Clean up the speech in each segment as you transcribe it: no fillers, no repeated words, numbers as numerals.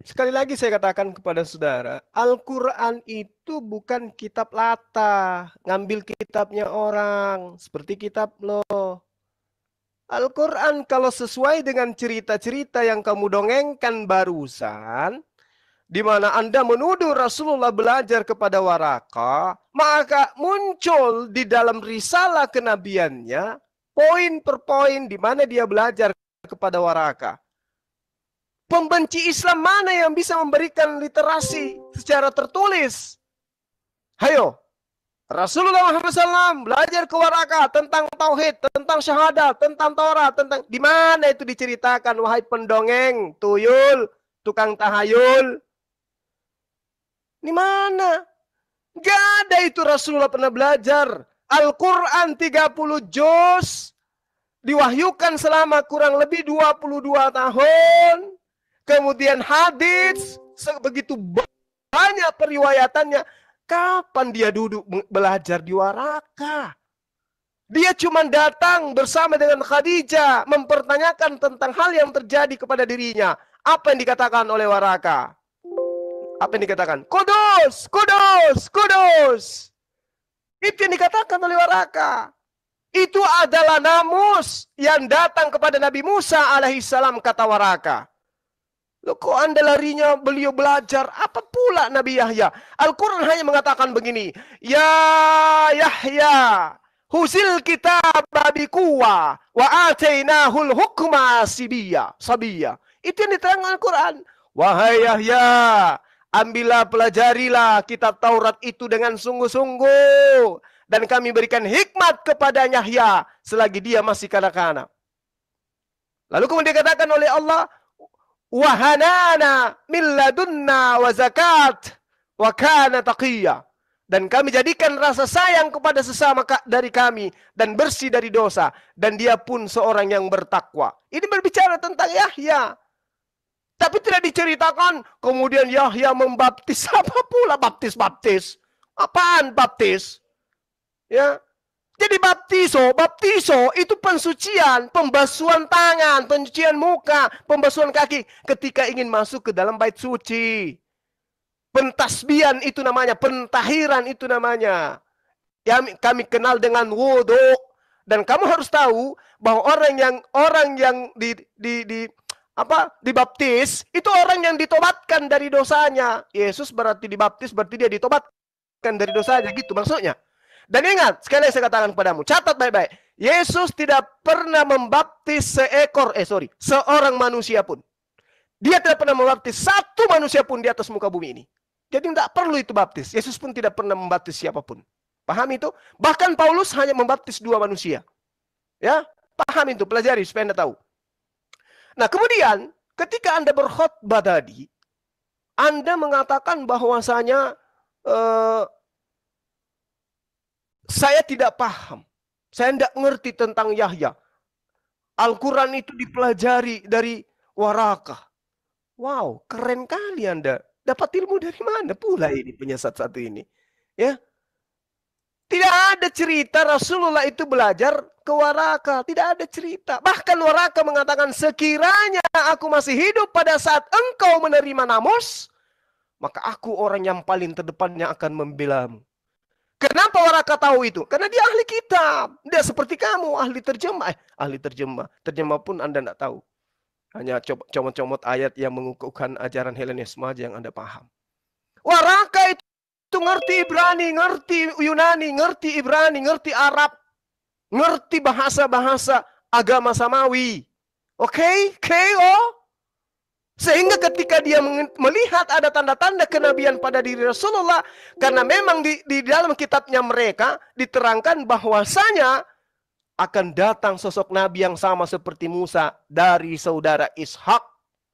Sekali lagi saya katakan kepada saudara, Al-Quran itu bukan kitab latah, ngambil kitabnya orang, seperti kitab lo. Al-Quran kalau sesuai dengan cerita-cerita yang kamu dongengkan barusan, di mana Anda menuduh Rasulullah belajar kepada Waraka, maka muncul di dalam risalah kenabiannya, poin per poin di mana dia belajar kepada Waraka. Pembenci Islam mana yang bisa memberikan literasi secara tertulis? Hayo, Rasulullah Muhammad SAW belajar ke Waraka tentang tauhid, tentang syahadat, tentang Taurat, tentang di mana itu diceritakan, wahai pendongeng, tuyul, tukang tahayul. Di mana? Gak ada itu Rasulullah pernah belajar. Al-Quran 30 juz diwahyukan selama kurang lebih 22 tahun. Kemudian hadis sebegitu banyak periwayatannya. Kapan dia duduk belajar di Waraka? Dia cuma datang bersama dengan Khadijah mempertanyakan tentang hal yang terjadi kepada dirinya. Apa yang dikatakan oleh Waraka? Apa yang dikatakan? Kudus, kudus, kudus. Itu yang dikatakan oleh Waraka. Itu adalah namus yang datang kepada Nabi Musa alaihissalam, kata Waraka. Loh, kok Anda larinya beliau belajar? Apa pula Nabi Yahya? Al-Quran hanya mengatakan begini. Ya Yahya, huzil kitab bikuwa wa atainahul hukma sabiyya. Itu yang diterangkan Al-Quran. Wahai Yahya, ambillah, pelajarilah kitab Taurat itu dengan sungguh-sungguh. Dan kami berikan hikmat kepada Yahya selagi dia masih kanak-kanak. Lalu kemudian dikatakan oleh Allah, wahanana min ladunna wa zakat wa kana taqiyya. Dan kami jadikan rasa sayang kepada sesama dari kami dan bersih dari dosa, dan dia pun seorang yang bertakwa. Ini berbicara tentang Yahya. Tapi tidak diceritakan kemudian Yahya membaptis. Apa pula baptis? Apaan baptis? Ya. Jadi baptiso itu pensucian, pembasuhan tangan, pencucian muka, pembasuhan kaki ketika ingin masuk ke dalam bait suci. Pentasbihan itu namanya, pentahiran itu namanya. Yang kami kenal dengan wudu. Dan kamu harus tahu bahwa orang yang dibaptis itu orang yang ditobatkan dari dosanya. Yesus berarti dibaptis, berarti dia ditobatkan dari dosanya, gitu maksudnya. Dan ingat, sekali lagi saya katakan kepadamu, catat baik-baik. Yesus tidak pernah membaptis seorang manusia pun. Dia tidak pernah membaptis satu manusia pun di atas muka bumi ini. Jadi tidak perlu itu baptis. Yesus pun tidak pernah membaptis siapapun. Paham itu? Bahkan Paulus hanya membaptis 2 manusia. Ya, paham itu, pelajari supaya Anda tahu. Nah, kemudian ketika Anda berkhutbah tadi, Anda mengatakan bahwasanya saya tidak paham. Saya tidak ngerti tentang Yahya. Al-Quran itu dipelajari dari Waraka. Wow, keren kali Anda. Dapat ilmu dari mana pula ini penyesat satu ini? Ya, tidak ada cerita Rasulullah itu belajar ke Waraka. Tidak ada cerita. Bahkan Waraka mengatakan, sekiranya aku masih hidup pada saat engkau menerima namus, maka aku orang yang paling terdepannya akan membelamu. Kenapa Waraka tahu itu? Karena dia ahli kitab. Dia seperti kamu, ahli terjemah. Ahli terjemah. Terjemah pun Anda tidak tahu. Hanya comot-comot ayat yang mengukuhkan ajaran Helenisme aja yang Anda paham. Waraka itu ngerti Ibrani, ngerti Yunani, ngerti Ibrani, ngerti Arab, ngerti bahasa-bahasa agama Samawi. Oke? Oh? Sehingga ketika dia melihat ada tanda-tanda kenabian pada diri Rasulullah, karena memang di dalam kitabnya mereka diterangkan bahwasanya akan datang sosok nabi yang sama seperti Musa dari saudara Ishak,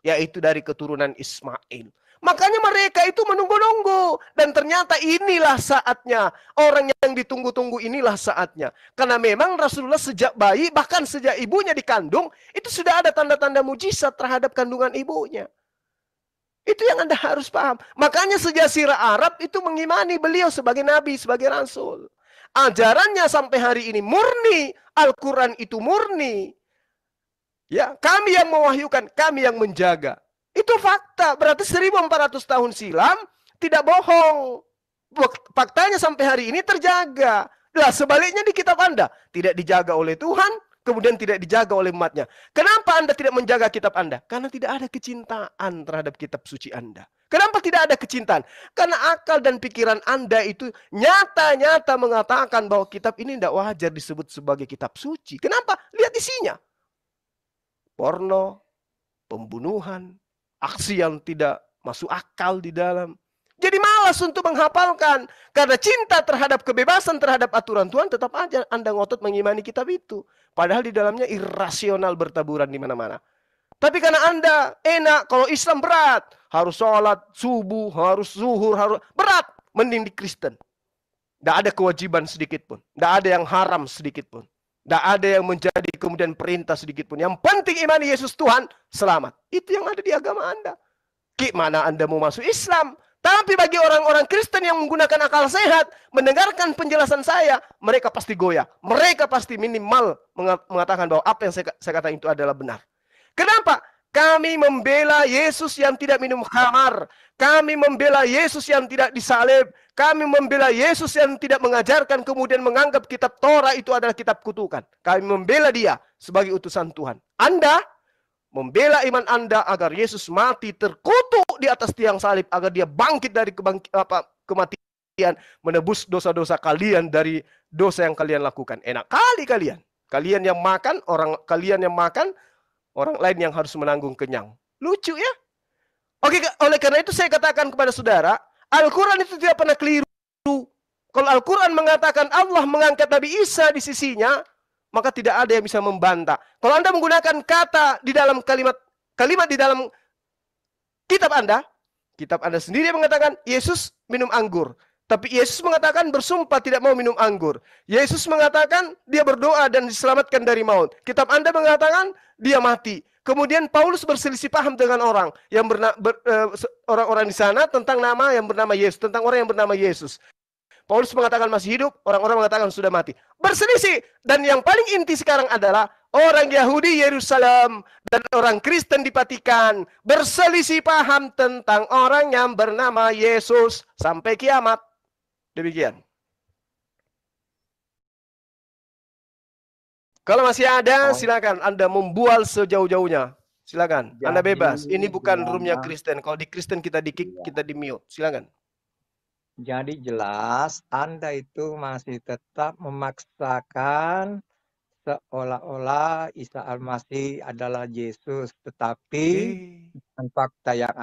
yaitu dari keturunan Ismail. Makanya mereka itu menunggu-nunggu. Dan ternyata inilah saatnya. Orang yang ditunggu-tunggu inilah saatnya. Karena memang Rasulullah sejak bayi, bahkan sejak ibunya dikandung, itu sudah ada tanda-tanda mujizat terhadap kandungan ibunya. Itu yang Anda harus paham. Makanya sejazirah Arab itu mengimani beliau sebagai nabi, sebagai rasul. Ajarannya sampai hari ini murni. Al-Quran itu murni. Ya, kami yang mewahyukan, kami yang menjaga. Itu Itu fakta. Berarti 1400 tahun silam tidak bohong. Faktanya sampai hari ini terjaga. Nah, sebaliknya di kitab Anda tidak dijaga oleh Tuhan, kemudian tidak dijaga oleh umatnya. Kenapa Anda tidak menjaga kitab Anda? Karena tidak ada kecintaan terhadap kitab suci Anda. Kenapa tidak ada kecintaan? Karena akal dan pikiran Anda itu nyata-nyata mengatakan bahwa kitab ini tidak wajar disebut sebagai kitab suci. Kenapa? Lihat isinya. Porno, pembunuhan, aksi yang tidak masuk akal di dalam. Jadi malas untuk menghafalkan. Karena cinta terhadap kebebasan, terhadap aturan Tuhan, tetap aja Anda ngotot mengimani kitab itu. Padahal di dalamnya irasional bertaburan di mana-mana. Tapi karena Anda enak, kalau Islam berat. Harus sholat, subuh, harus zuhur, harus berat. Mending di Kristen. Tidak ada kewajiban sedikit pun. Tidak ada yang haram sedikit pun. Tidak ada yang menjadi kemudian perintah sedikit pun. Yang penting imani Yesus Tuhan, selamat. Itu yang ada di agama Anda. Gimana Anda mau masuk Islam? Tapi bagi orang-orang Kristen yang menggunakan akal sehat, mendengarkan penjelasan saya, mereka pasti goyah. Mereka pasti minimal mengatakan bahwa apa yang saya katakan itu adalah benar. Kenapa? Kami membela Yesus yang tidak minum khamar. Kami membela Yesus yang tidak disalib. Kami membela Yesus yang tidak mengajarkan kemudian menganggap kitab Torah itu adalah kitab kutukan. Kami membela dia sebagai utusan Tuhan. Anda membela iman Anda agar Yesus mati terkutuk di atas tiang salib, agar dia bangkit dari kematian, menebus dosa-dosa kalian dari dosa yang kalian lakukan. Enak kali kalian. Kalian yang makan, orang lain yang harus menanggung kenyang. Lucu ya? Oke, oleh karena itu saya katakan kepada saudara, Al-Quran itu tidak pernah keliru. Kalau Al-Quran mengatakan Allah mengangkat Nabi Isa di sisinya, maka tidak ada yang bisa membantah. Kalau Anda menggunakan kata di dalam kalimat di dalam kitab Anda sendiri mengatakan Yesus minum anggur. Tapi Yesus mengatakan bersumpah tidak mau minum anggur. Yesus mengatakan dia berdoa dan diselamatkan dari maut. Kitab Anda mengatakan dia mati. Kemudian Paulus berselisih paham dengan orang orang-orang di sana tentang nama yang bernama Yesus, tentang orang yang bernama Yesus. Paulus mengatakan masih hidup, orang-orang mengatakan sudah mati. Berselisih. Dan yang paling inti sekarang adalah orang Yahudi Yerusalem dan orang Kristen di Vatikan berselisih paham tentang orang yang bernama Yesus sampai kiamat. Demikian. Kalau masih ada, silakan Anda membual sejauh-jauhnya. Silakan, Anda bebas. Ini bukan roomnya Kristen. Kalau di Kristen kita di-kick, kita di-mute. Silakan. Jadi jelas Anda itu masih tetap memaksakan seolah-olah Isa Al-Masih adalah Yesus. Tetapi dengan fakta yang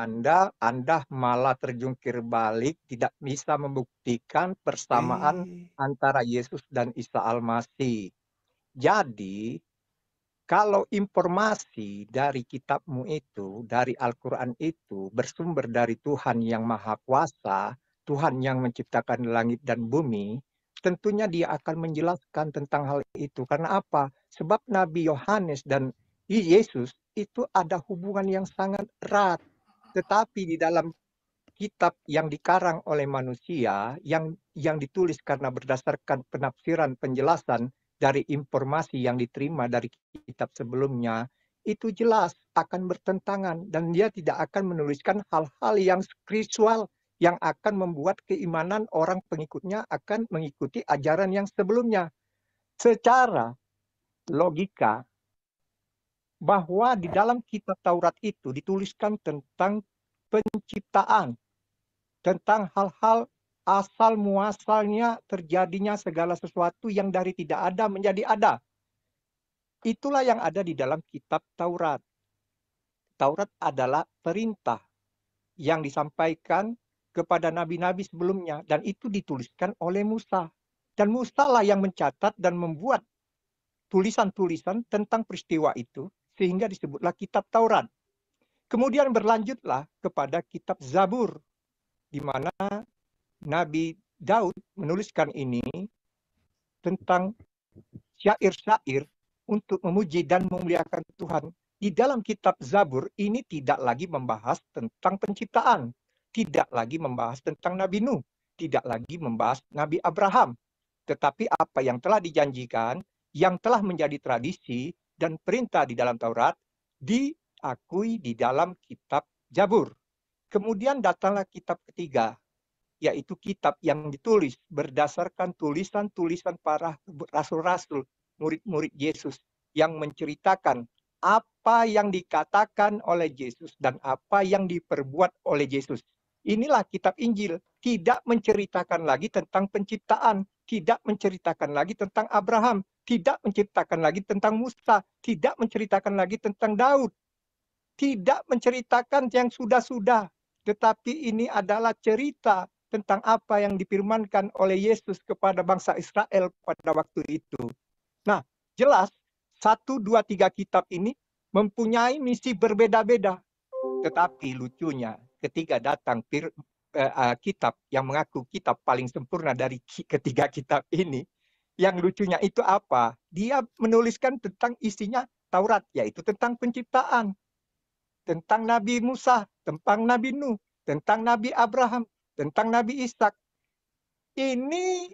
Anda malah terjungkir balik, tidak bisa membuktikan persamaan antara Yesus dan Isa Al-Masih. Jadi, kalau informasi dari kitabmu itu, dari Al-Quran itu, bersumber dari Tuhan yang Maha Kuasa, Tuhan yang menciptakan langit dan bumi, tentunya dia akan menjelaskan tentang hal itu. Karena apa? Sebab Nabi Yohanes dan Yesus itu ada hubungan yang sangat erat. Tetapi di dalam kitab yang dikarang oleh manusia, yang ditulis karena berdasarkan penafsiran penjelasan dari informasi yang diterima dari kitab sebelumnya, itu jelas akan bertentangan dan dia tidak akan menuliskan hal-hal yang spiritual yang akan membuat keimanan orang pengikutnya akan mengikuti ajaran yang sebelumnya. Secara logika, bahwa di dalam kitab Taurat itu dituliskan tentang penciptaan, tentang hal-hal asal muasalnya terjadinya segala sesuatu yang dari tidak ada menjadi ada. Itulah yang ada di dalam kitab Taurat. Taurat adalah perintah yang disampaikan kepada nabi-nabi sebelumnya dan itu dituliskan oleh Musa. Dan Musa lah yang mencatat dan membuat tulisan-tulisan tentang peristiwa itu sehingga disebutlah kitab Taurat. Kemudian berlanjutlah kepada kitab Zabur, di mana Nabi Daud menuliskan ini tentang syair-syair untuk memuji dan memuliakan Tuhan. Di dalam kitab Zabur ini tidak lagi membahas tentang penciptaan, tidak lagi membahas tentang Nabi Nuh, tidak lagi membahas Nabi Abraham. Tetapi apa yang telah dijanjikan, yang telah menjadi tradisi dan perintah di dalam Taurat, diakui di dalam kitab Zabur. Kemudian datanglah kitab ketiga, yaitu kitab yang ditulis berdasarkan tulisan-tulisan para rasul-rasul, murid-murid Yesus, yang menceritakan apa yang dikatakan oleh Yesus dan apa yang diperbuat oleh Yesus. Inilah kitab Injil, tidak menceritakan lagi tentang penciptaan, tidak menceritakan lagi tentang Abraham, tidak menceritakan lagi tentang Musa, tidak menceritakan lagi tentang Daud, tidak menceritakan yang sudah-sudah, tetapi ini adalah cerita tentang apa yang difirmankan oleh Yesus kepada bangsa Israel pada waktu itu. Nah, jelas 1, 2, 3 kitab ini mempunyai misi berbeda-beda. Tetapi lucunya ketika datang kitab yang mengaku kitab paling sempurna dari ketiga kitab ini, yang lucunya itu apa? Dia menuliskan tentang isinya Taurat, yaitu tentang penciptaan, tentang Nabi Musa, tentang Nabi Nuh, tentang Nabi Abraham, tentang Nabi Ishak. Ini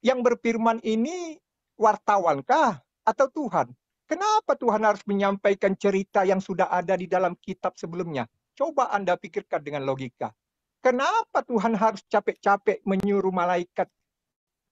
yang berfirman ini wartawankah atau Tuhan? Kenapa Tuhan harus menyampaikan cerita yang sudah ada di dalam kitab sebelumnya? Coba Anda pikirkan dengan logika. Kenapa Tuhan harus capek-capek menyuruh malaikat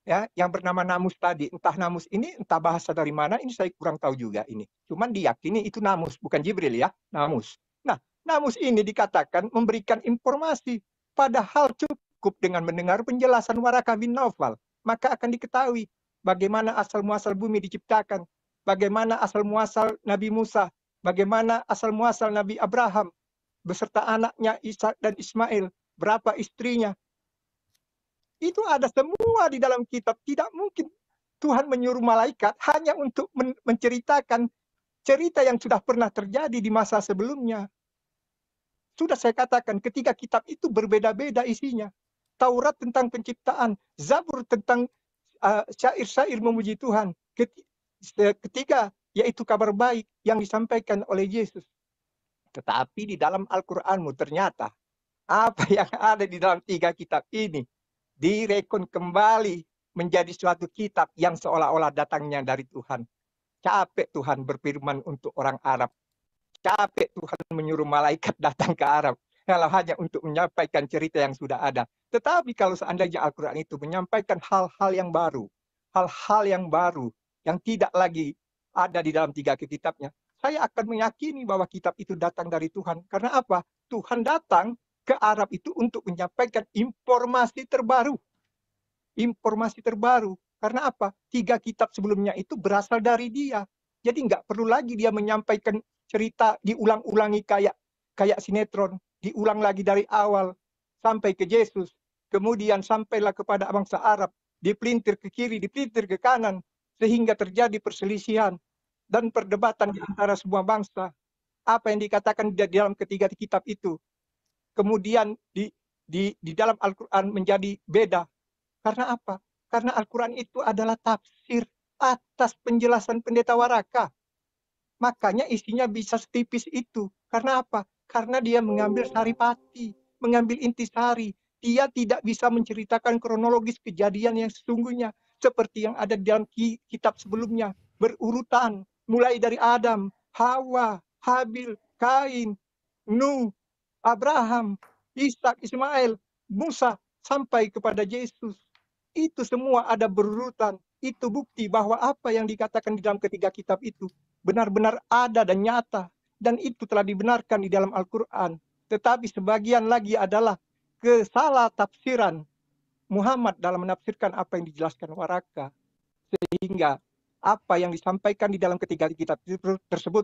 ya yang bernama Namus tadi? Entah Namus ini, entah bahasa dari mana, ini saya kurang tahu juga ini. Cuman diyakini itu Namus, bukan Jibril ya, Namus. Nah, Namus ini dikatakan memberikan informasi, padahal cukup dengan mendengar penjelasan Waraka bin Naufal, maka akan diketahui bagaimana asal-muasal bumi diciptakan, bagaimana asal-muasal Nabi Musa, bagaimana asal-muasal Nabi Abraham, beserta anaknya Ishak dan Ismail, berapa istrinya. Itu ada semua di dalam kitab. Tidak mungkin Tuhan menyuruh malaikat hanya untuk menceritakan cerita yang sudah pernah terjadi di masa sebelumnya. Sudah saya katakan, ketiga kitab itu berbeda-beda isinya. Taurat tentang penciptaan, Zabur tentang syair-syair memuji Tuhan. Ketiga, yaitu kabar baik yang disampaikan oleh Yesus. Tetapi di dalam Al-Quranmu ternyata apa yang ada di dalam tiga kitab ini direkon kembali menjadi suatu kitab yang seolah-olah datangnya dari Tuhan. Capek Tuhan berfirman untuk orang Arab. Capek Tuhan menyuruh malaikat datang ke Arab. Kalau hanya untuk menyampaikan cerita yang sudah ada. Tetapi kalau seandainya Al-Quran itu menyampaikan hal-hal yang baru, hal-hal yang baru, yang tidak lagi ada di dalam tiga kitabnya, saya akan meyakini bahwa kitab itu datang dari Tuhan. Karena apa? Tuhan datang ke Arab itu untuk menyampaikan informasi terbaru. Informasi terbaru. Karena apa? Tiga kitab sebelumnya itu berasal dari dia. Jadi nggak perlu lagi dia menyampaikan cerita diulang-ulangi kayak sinetron, diulang lagi dari awal sampai ke Yesus, kemudian sampailah kepada bangsa Arab, dipelintir ke kiri, dipelintir ke kanan, sehingga terjadi perselisihan dan perdebatan di antara semua bangsa. Apa yang dikatakan di dalam ketiga kitab itu, kemudian di dalam Al-Quran menjadi beda. Karena apa? Karena Al-Quran itu adalah tafsir atas penjelasan pendeta Waraka. Makanya isinya bisa setipis itu. Karena apa? Karena dia mengambil saripati, mengambil intisari. Dia tidak bisa menceritakan kronologis kejadian yang sesungguhnya. Seperti yang ada di dalam kitab sebelumnya. Berurutan. Mulai dari Adam, Hawa, Habil, Kain, Nuh, Abraham, Ishak, Ismail, Musa, sampai kepada Yesus. Itu semua ada berurutan. Itu bukti bahwa apa yang dikatakan di dalam ketiga kitab itu benar-benar ada dan nyata. Dan itu telah dibenarkan di dalam Al-Quran. Tetapi sebagian lagi adalah kesalah tafsiran Muhammad dalam menafsirkan apa yang dijelaskan Waraka. Sehingga apa yang disampaikan di dalam ketiga kitab tersebut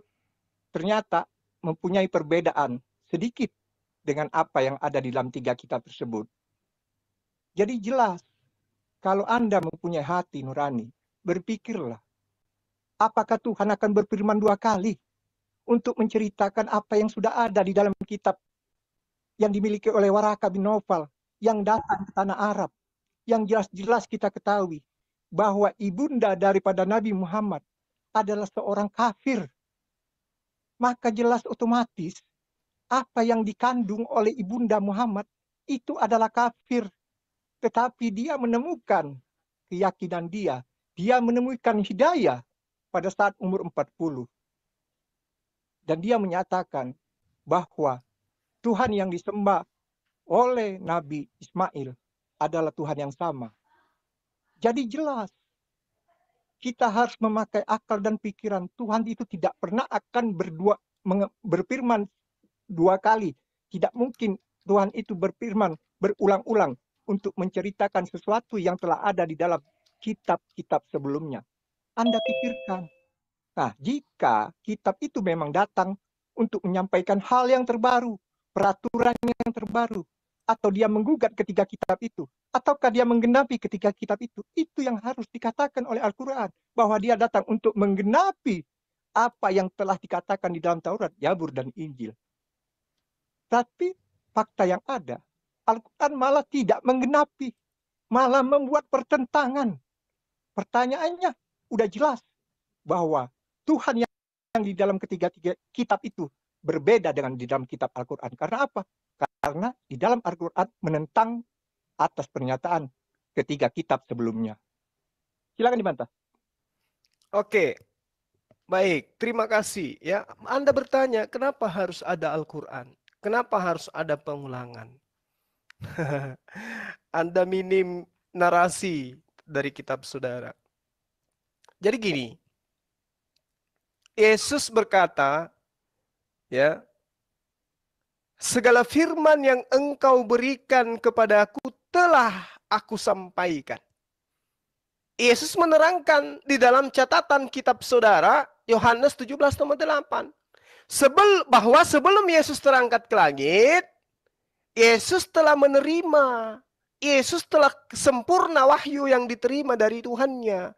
ternyata mempunyai perbedaan sedikit dengan apa yang ada di dalam tiga kitab tersebut. Jadi jelas, kalau Anda mempunyai hati nurani, berpikirlah, apakah Tuhan akan berfirman dua kali untuk menceritakan apa yang sudah ada di dalam kitab yang dimiliki oleh Waraka bin Naufal yang datang ke tanah Arab, yang jelas-jelas kita ketahui bahwa ibunda daripada Nabi Muhammad adalah seorang kafir. Maka jelas otomatis apa yang dikandung oleh ibunda Muhammad itu adalah kafir. Tetapi dia menemukan keyakinan dia. Dia menemukan hidayah pada saat umur 40. Dan dia menyatakan bahwa Tuhan yang disembah oleh Nabi Ismail adalah Tuhan yang sama. Jadi jelas, kita harus memakai akal dan pikiran. Tuhan itu tidak pernah akan berfirman dua kali. Tidak mungkin Tuhan itu berfirman berulang-ulang untuk menceritakan sesuatu yang telah ada di dalam kitab-kitab sebelumnya. Anda pikirkan. Nah, jika kitab itu memang datang untuk menyampaikan hal yang terbaru, peraturan yang terbaru, atau dia menggugat ketika kitab itu, ataukah dia menggenapi ketika kitab itu yang harus dikatakan oleh Al-Quran, bahwa dia datang untuk menggenapi apa yang telah dikatakan di dalam Taurat, Zabur, dan Injil. Tapi fakta yang ada, Al-Quran malah tidak menggenapi, malah membuat pertentangan. Pertanyaannya udah jelas bahwa Tuhan yang di dalam ketiga kitab itu berbeda dengan di dalam kitab Al-Quran. Karena apa? Karena di dalam Al-Quran menentang atas pernyataan ketiga kitab sebelumnya. Silakan dibantah. Oke, baik. Terima kasih. Ya, Anda bertanya, kenapa harus ada Al-Quran? Kenapa harus ada pengulangan? Anda minim narasi dari kitab saudara. Jadi gini, Yesus berkata, ya, segala firman yang engkau berikan kepadaku telah aku sampaikan. Yesus menerangkan di dalam catatan kitab saudara, Yohanes 17:8. Bahwa sebelum Yesus terangkat ke langit, Yesus telah menerima. Yesus telah sempurna wahyu yang diterima dari Tuhannya.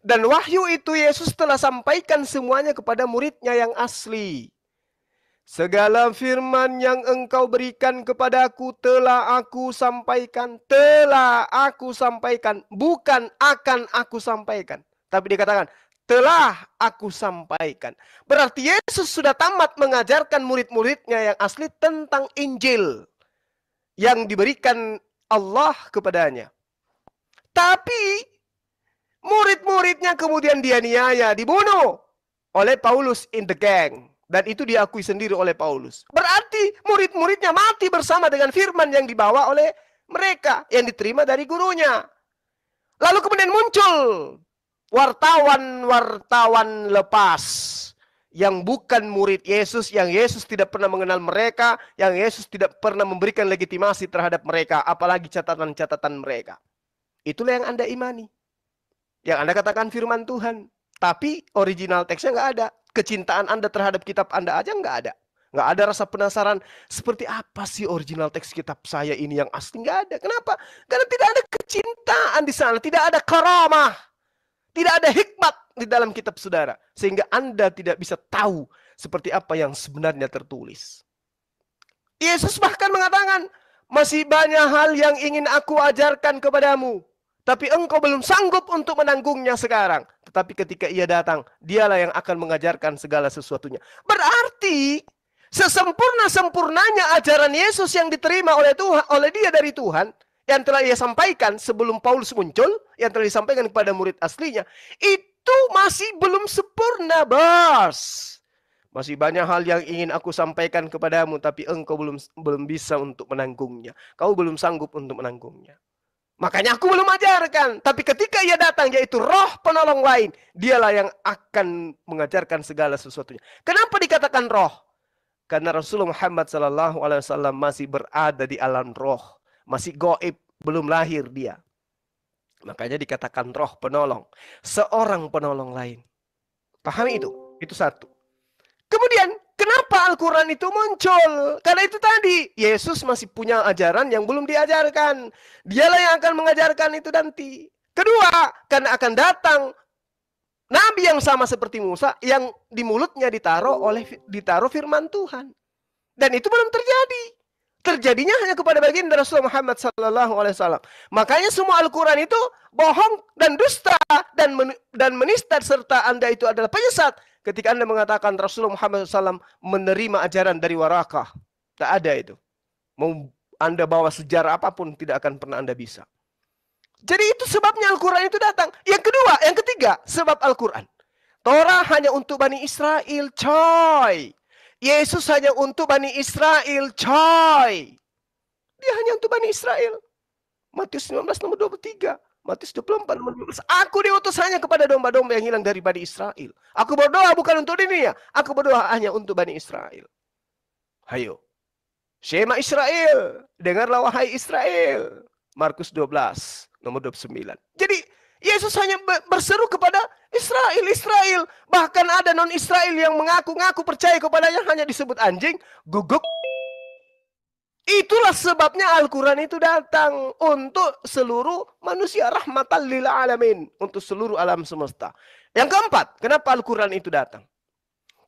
Dan wahyu itu Yesus telah sampaikan semuanya kepada muridnya yang asli. Segala firman yang engkau berikan kepadaku telah aku sampaikan. Telah aku sampaikan. Bukan akan aku sampaikan. Tapi dikatakan, telah aku sampaikan. Berarti Yesus sudah tamat mengajarkan murid-muridnya yang asli tentang Injil yang diberikan Allah kepadanya. Tapi murid-muridnya kemudian dianiaya, dibunuh oleh Paulus in the gang. Dan itu diakui sendiri oleh Paulus. Berarti murid-muridnya mati bersama dengan firman yang dibawa oleh mereka, yang diterima dari gurunya. Lalu kemudian muncul wartawan-wartawan lepas yang bukan murid Yesus, yang Yesus tidak pernah mengenal mereka, yang Yesus tidak pernah memberikan legitimasi terhadap mereka, apalagi catatan-catatan mereka. Itulah yang Anda imani. Yang Anda katakan firman Tuhan. Tapi original teksnya nggak ada. Kecintaan Anda terhadap kitab Anda aja nggak ada. Nggak ada rasa penasaran, seperti apa sih original teks kitab saya ini yang asli? Nggak ada. Kenapa? Karena tidak ada kecintaan di sana. Tidak ada karamah. Tidak ada hikmat di dalam kitab saudara. Sehingga Anda tidak bisa tahu seperti apa yang sebenarnya tertulis. Yesus bahkan mengatakan, masih banyak hal yang ingin aku ajarkan kepadamu. Tapi engkau belum sanggup untuk menanggungnya sekarang. Tetapi ketika ia datang, dialah yang akan mengajarkan segala sesuatunya. Berarti, sesempurna-sempurnanya ajaran Yesus yang diterima oleh Tuhan, oleh dia dari Tuhan, yang telah ia sampaikan sebelum Paulus muncul, yang telah disampaikan kepada murid aslinya, itu masih belum sempurna, bos. Masih banyak hal yang ingin aku sampaikan kepadamu, tapi engkau belum bisa untuk menanggungnya. Kau belum sanggup untuk menanggungnya. Makanya aku belum ajarkan. Tapi ketika ia datang, yaitu roh penolong lain, dialah yang akan mengajarkan segala sesuatunya. Kenapa dikatakan roh? Karena Rasulullah Muhammad SAW masih berada di alam roh. Masih gaib, belum lahir dia. Makanya dikatakan roh penolong. Seorang penolong lain. Pahami itu? Itu satu. Kemudian, kenapa Al-Quran itu muncul? Karena itu tadi, Yesus masih punya ajaran yang belum diajarkan. Dialah yang akan mengajarkan itu nanti. Kedua, karena akan datang Nabi yang sama seperti Musa, yang di mulutnya ditaruh firman Tuhan. Dan itu belum terjadi. Terjadinya hanya kepada baginda Rasulullah Muhammad SAW. Makanya semua Al-Quran itu bohong dan dusta dan menista, serta Anda itu adalah penyesat. Ketika Anda mengatakan Rasulullah Muhammad SAW menerima ajaran dari Warakah. Tak ada itu. Mau Anda bawa sejarah apapun, tidak akan pernah Anda bisa. Jadi itu sebabnya Al-Quran itu datang. Yang ketiga, sebab Al-Quran. Torah hanya untuk Bani Israel, coy. Yesus hanya untuk Bani Israel, coy. Dia hanya untuk Bani Israel. Matius 19 nomor 23. Matius 24 nomor 12. Aku diutus hanya kepada domba-domba yang hilang dari Bani Israel. Aku berdoa bukan untuk dunia. Aku berdoa hanya untuk Bani Israel. Hayo. Shema Israel. Dengarlah wahai Israel. Markus 12 nomor 29. Jadi Yesus hanya berseru kepada Israel. Bahkan ada non-Israel yang mengaku-ngaku percaya kepadanya, hanya disebut anjing, guguk. Itulah sebabnya Al-Quran itu datang untuk seluruh manusia, rahmatan lil alamin, untuk seluruh alam semesta. Yang keempat, kenapa Al-Quran itu datang?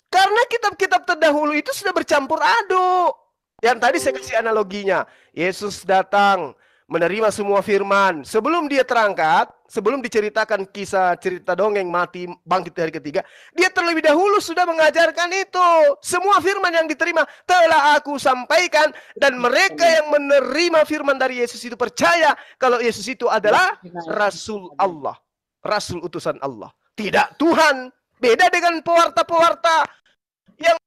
Karena kitab-kitab terdahulu itu sudah bercampur aduk. Yang tadi saya kasih analoginya, Yesus datang menerima semua firman. Sebelum dia terangkat, sebelum diceritakan kisah cerita dongeng mati bangkit hari ketiga, dia terlebih dahulu sudah mengajarkan itu. Semua firman yang diterima telah aku sampaikan, dan mereka yang menerima firman dari Yesus itu percaya kalau Yesus itu adalah Rasul Allah, Rasul utusan Allah, tidak Tuhan. Beda dengan pewarta-pewarta yang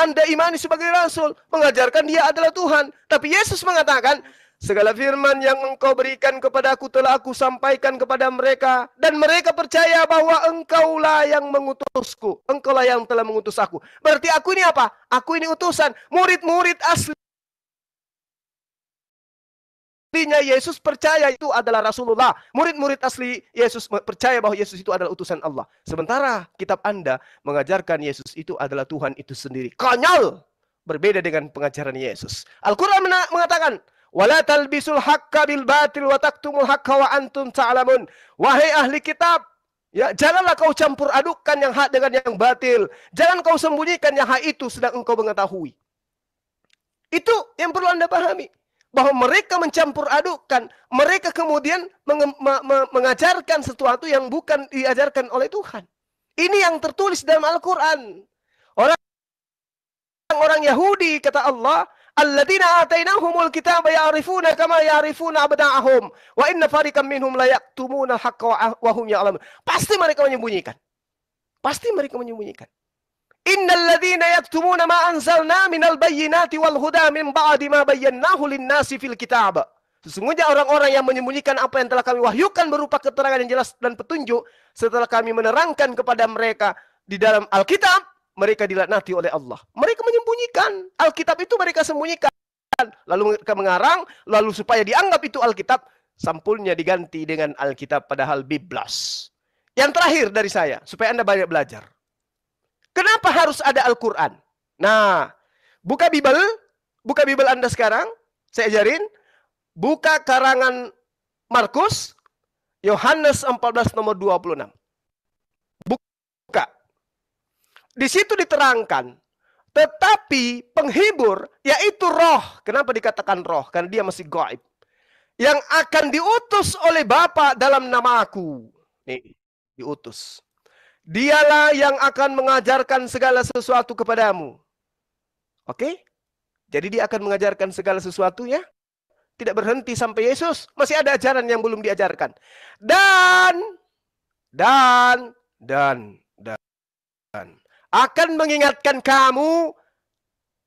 Anda imani sebagai Rasul, mengajarkan dia adalah Tuhan. Tapi Yesus mengatakan, segala firman yang engkau berikan kepadaku telah aku sampaikan kepada mereka, dan mereka percaya bahwa engkaulah yang mengutusku, engkaulah yang telah mengutus aku. Berarti aku ini apa? Aku ini utusan. Murid-murid aslinya Yesus percaya itu adalah Rasulullah. Murid-murid asli Yesus percaya bahwa Yesus itu adalah utusan Allah. Sementara kitab Anda mengajarkan Yesus itu adalah Tuhan itu sendiri. Konyol! Berbeda dengan pengajaran Yesus. Al-Quran mengatakan, wala talbisul haqqa bil batil wa taktumul haqqa wa antum ta'lamun. Wahai ahli kitab, ya, janganlah kau campur adukkan yang hak dengan yang batil. Jangan kau sembunyikan yang hak itu sedang engkau mengetahui. Itu yang perlu Anda pahami. Bahwa mereka mencampur adukkan. Mereka kemudian mengajarkan sesuatu yang bukan diajarkan oleh Tuhan. Ini yang tertulis dalam Al-Quran. Orang Yahudi, kata Allah, alladzina atainahumul kitaba ya'rifuna kama ya'rifuna abna'ahum wa inna fariqam minhum la yaktumuna al-haqqa wa hum ya'lamun. Pasti mereka menyembunyikan. Pasti mereka menyembunyikan. Innal ladzina yaktumuna ma anzalna minal bayyinati wal huda min ba'di ma bayyanahu lin-nasi fil kitab. Sesungguhnya orang-orang yang menyembunyikan apa yang telah kami wahyukan berupa keterangan yang jelas dan petunjuk setelah kami menerangkan kepada mereka di dalam Alkitab, mereka dilaknati oleh Allah. Mereka menyembunyikan. Alkitab itu mereka sembunyikan. Lalu mereka mengarang, lalu supaya dianggap itu Alkitab, sampulnya diganti dengan Alkitab padahal biblas. Yang terakhir dari saya, supaya Anda banyak belajar. Kenapa harus ada Al-Quran? Nah, buka Bible Anda sekarang, saya ajarin. Buka karangan Markus, Yohanes 14 nomor 26. Buka. Di situ diterangkan, tetapi penghibur, yaitu roh. Kenapa dikatakan roh? Karena dia masih gaib. Yang akan diutus oleh Bapa dalam namaku. Nih, diutus. Dialah yang akan mengajarkan segala sesuatu kepadamu. Oke? Jadi dia akan mengajarkan segala sesuatu ya. Tidak berhenti sampai Yesus. Masih ada ajaran yang belum diajarkan. Dan akan mengingatkan kamu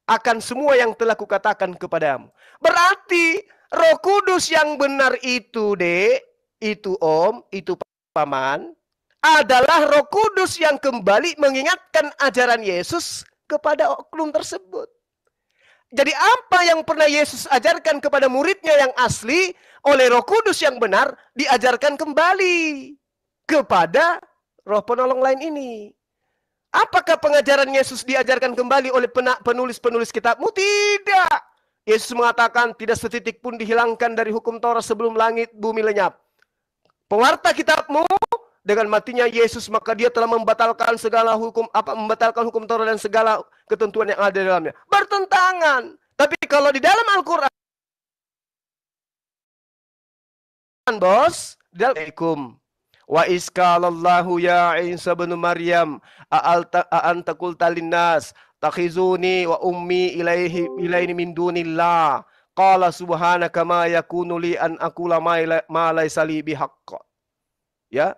akan semua yang telah kukatakan kepadamu. Berarti Roh Kudus yang benar itu, Dek, itu Om, itu Paman, adalah Roh Kudus yang kembali mengingatkan ajaran Yesus kepada oknum tersebut. Jadi apa yang pernah Yesus ajarkan kepada muridnya yang asli oleh Roh Kudus yang benar diajarkan kembali kepada roh penolong lain ini. Apakah pengajaran Yesus diajarkan kembali oleh penulis-penulis kitabmu? Tidak. Yesus mengatakan tidak setitik pun dihilangkan dari hukum Taurat sebelum langit bumi lenyap. Pewarta kitabmu, dengan matinya Yesus maka dia telah membatalkan segala hukum, membatalkan hukum Taurat dan segala ketentuan yang ada di dalamnya. Bertentangan. Tapi kalau di dalam Al-Quran, bos, dalam wa iskalallahu ya Isa bin Maryam a'anta qulta linnas takhizuni wa ummi ilaini min dunillah qala subhanaka ma yakunu li an aqula ma laysa li bihaqq. Ya.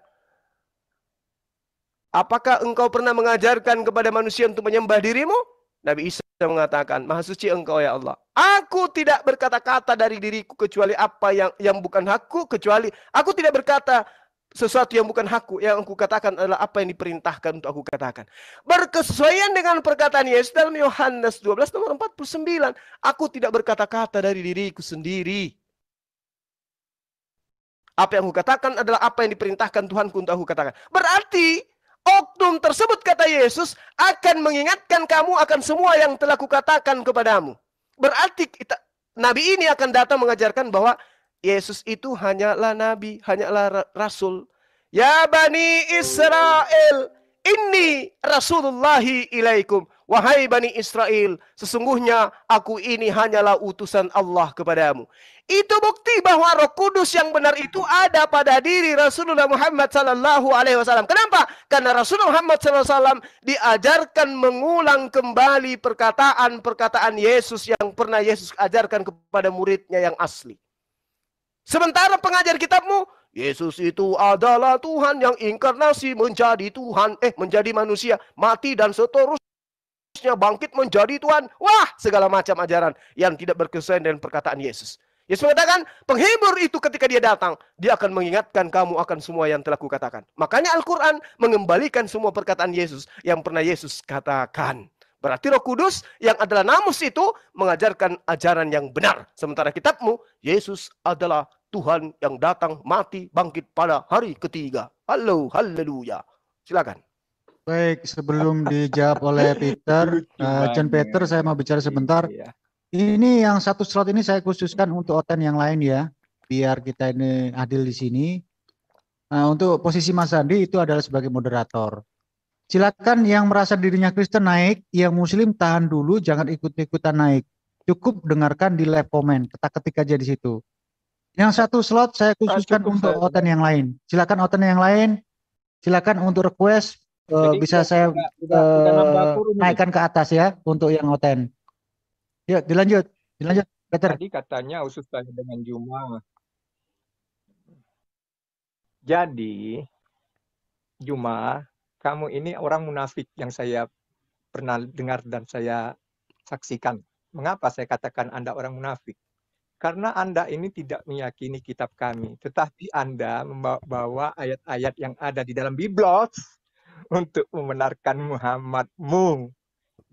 Apakah engkau pernah mengajarkan kepada manusia untuk menyembah dirimu? Nabi Isa mengatakan, Maha suci engkau ya Allah. Aku tidak berkata-kata dari diriku kecuali apa yang bukan hakku, kecuali aku tidak berkata sesuatu yang bukan hakku. Yang aku katakan adalah apa yang diperintahkan untuk aku katakan. Berkesesuaian dengan perkataan Yesus dalam Yohanes 12 nomor 49. Aku tidak berkata-kata dari diriku sendiri. Apa yang aku katakan adalah apa yang diperintahkan Tuhanku untuk aku katakan. Berarti oknum tersebut, kata Yesus, akan mengingatkan kamu akan semua yang telah kukatakan kepadamu. Berarti Nabi ini akan datang mengajarkan bahwa Yesus itu hanyalah Nabi, hanyalah Rasul. Ya Bani Israel, inni Rasulullahi ilaikum. Wahai Bani Israel, sesungguhnya aku ini hanyalah utusan Allah kepadamu. Itu bukti bahwa Roh Kudus yang benar itu ada pada diri Rasulullah Muhammad sallallahu alaihi wasallam. Kenapa? Karena Rasulullah Muhammad sallallahu alaihi wasallam diajarkan mengulang kembali perkataan-perkataan Yesus yang pernah Yesus ajarkan kepada muridnya yang asli. Sementara pengajar kitabmu, Yesus itu adalah Tuhan yang inkarnasi menjadi Tuhan, menjadi manusia, mati dan seterusnya, bangkit menjadi Tuhan. Wah, segala macam ajaran yang tidak berkesesuaian dengan perkataan Yesus. Yesus mengatakan, penghibur itu ketika dia datang, dia akan mengingatkan kamu akan semua yang telah kukatakan. Makanya Al-Quran mengembalikan semua perkataan Yesus yang pernah Yesus katakan. Berarti Roh Kudus yang adalah namus itu mengajarkan ajaran yang benar. Sementara kitabmu, Yesus adalah Tuhan yang datang, mati, bangkit pada hari ketiga. Haleluya. Silakan. Baik, sebelum dijawab oleh Peter, John Peter, saya mau bicara sebentar. Ini yang satu slot ini saya khususkan untuk Oten yang lain ya, biar kita ini adil di sini. Nah, untuk posisi Mas Andi itu adalah sebagai moderator. Silakan yang merasa dirinya Kristen naik, yang Muslim tahan dulu, jangan ikut-ikutan naik. Cukup dengarkan di live comment, ketik aja di situ. Yang satu slot saya khususkan untuk Oten yang lain. Silakan Oten yang lain. Silakan untuk request bisa saya naikkan ke atas ya untuk yang Oten. Yuk dilanjut Peter. Tadi katanya usus tanya dengan Juma. Jadi Juma, kamu ini orang munafik yang saya pernah dengar dan saya saksikan. Mengapa saya katakan Anda orang munafik? Karena Anda ini tidak meyakini kitab kami, tetapi Anda membawa ayat-ayat yang ada di dalam Biblos untuk membenarkan Muhammadmu.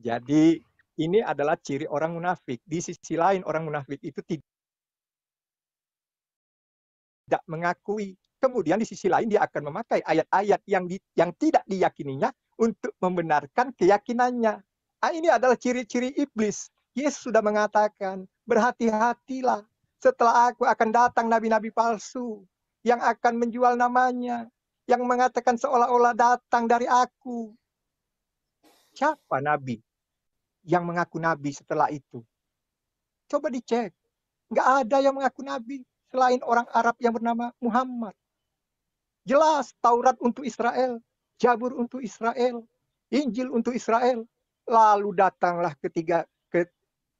Jadi ini adalah ciri orang munafik. Di sisi lain orang munafik itu tidak mengakui. Kemudian di sisi lain dia akan memakai ayat-ayat yang tidak diyakininya untuk membenarkan keyakinannya. Ini adalah ciri-ciri iblis. Yesus sudah mengatakan, berhati-hatilah. Setelah aku akan datang nabi-nabi palsu yang akan menjual namanya, yang mengatakan seolah-olah datang dari aku. Siapa nabi yang mengaku nabi setelah itu? Coba dicek. Nggak ada yang mengaku nabi selain orang Arab yang bernama Muhammad. Jelas Taurat untuk Israel, Zabur untuk Israel, Injil untuk Israel. Lalu datanglah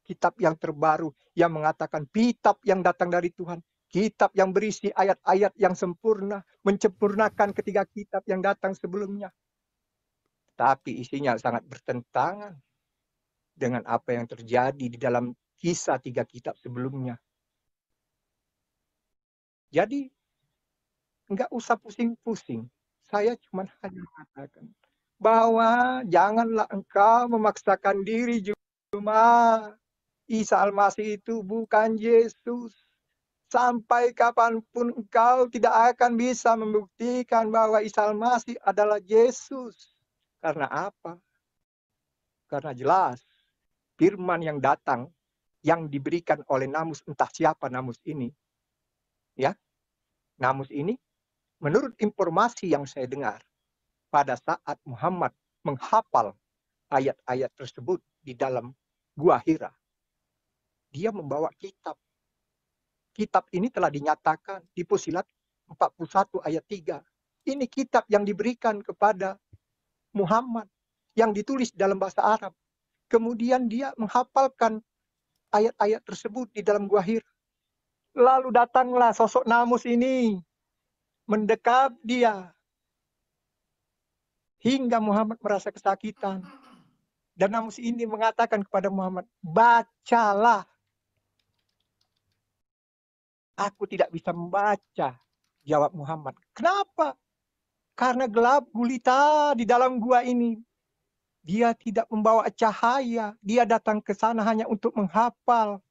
kitab yang terbaru yang mengatakan kitab yang datang dari Tuhan. Kitab yang berisi ayat-ayat yang sempurna, menyempurnakan ketiga kitab yang datang sebelumnya. Tapi isinya sangat bertentangan dengan apa yang terjadi di dalam kisah 3 kitab sebelumnya. Jadi, enggak usah pusing-pusing. Saya cuma hanya katakan bahwa janganlah engkau memaksakan diri cuma Isa Al-Masih itu bukan Yesus. Sampai kapanpun engkau tidak akan bisa membuktikan bahwa Isa Al-Masih adalah Yesus. Karena apa? Karena jelas firman yang datang, yang diberikan oleh namus, entah siapa namus ini. Ya, namus ini menurut informasi yang saya dengar, pada saat Muhammad menghafal ayat-ayat tersebut di dalam Gua Hira, dia membawa kitab. Kitab ini telah dinyatakan di Fusilat 41 ayat 3. Ini kitab yang diberikan kepada Muhammad, yang ditulis dalam bahasa Arab. Kemudian dia menghafalkan ayat-ayat tersebut di dalam Gua Hira. Lalu datanglah sosok namus ini, mendekap dia. Hingga Muhammad merasa kesakitan. Dan Namus ini mengatakan kepada Muhammad, bacalah. Aku tidak bisa membaca, jawab Muhammad. Kenapa? Karena gelap gulita di dalam gua ini. Dia tidak membawa cahaya. Dia datang ke sana hanya untuk menghafal.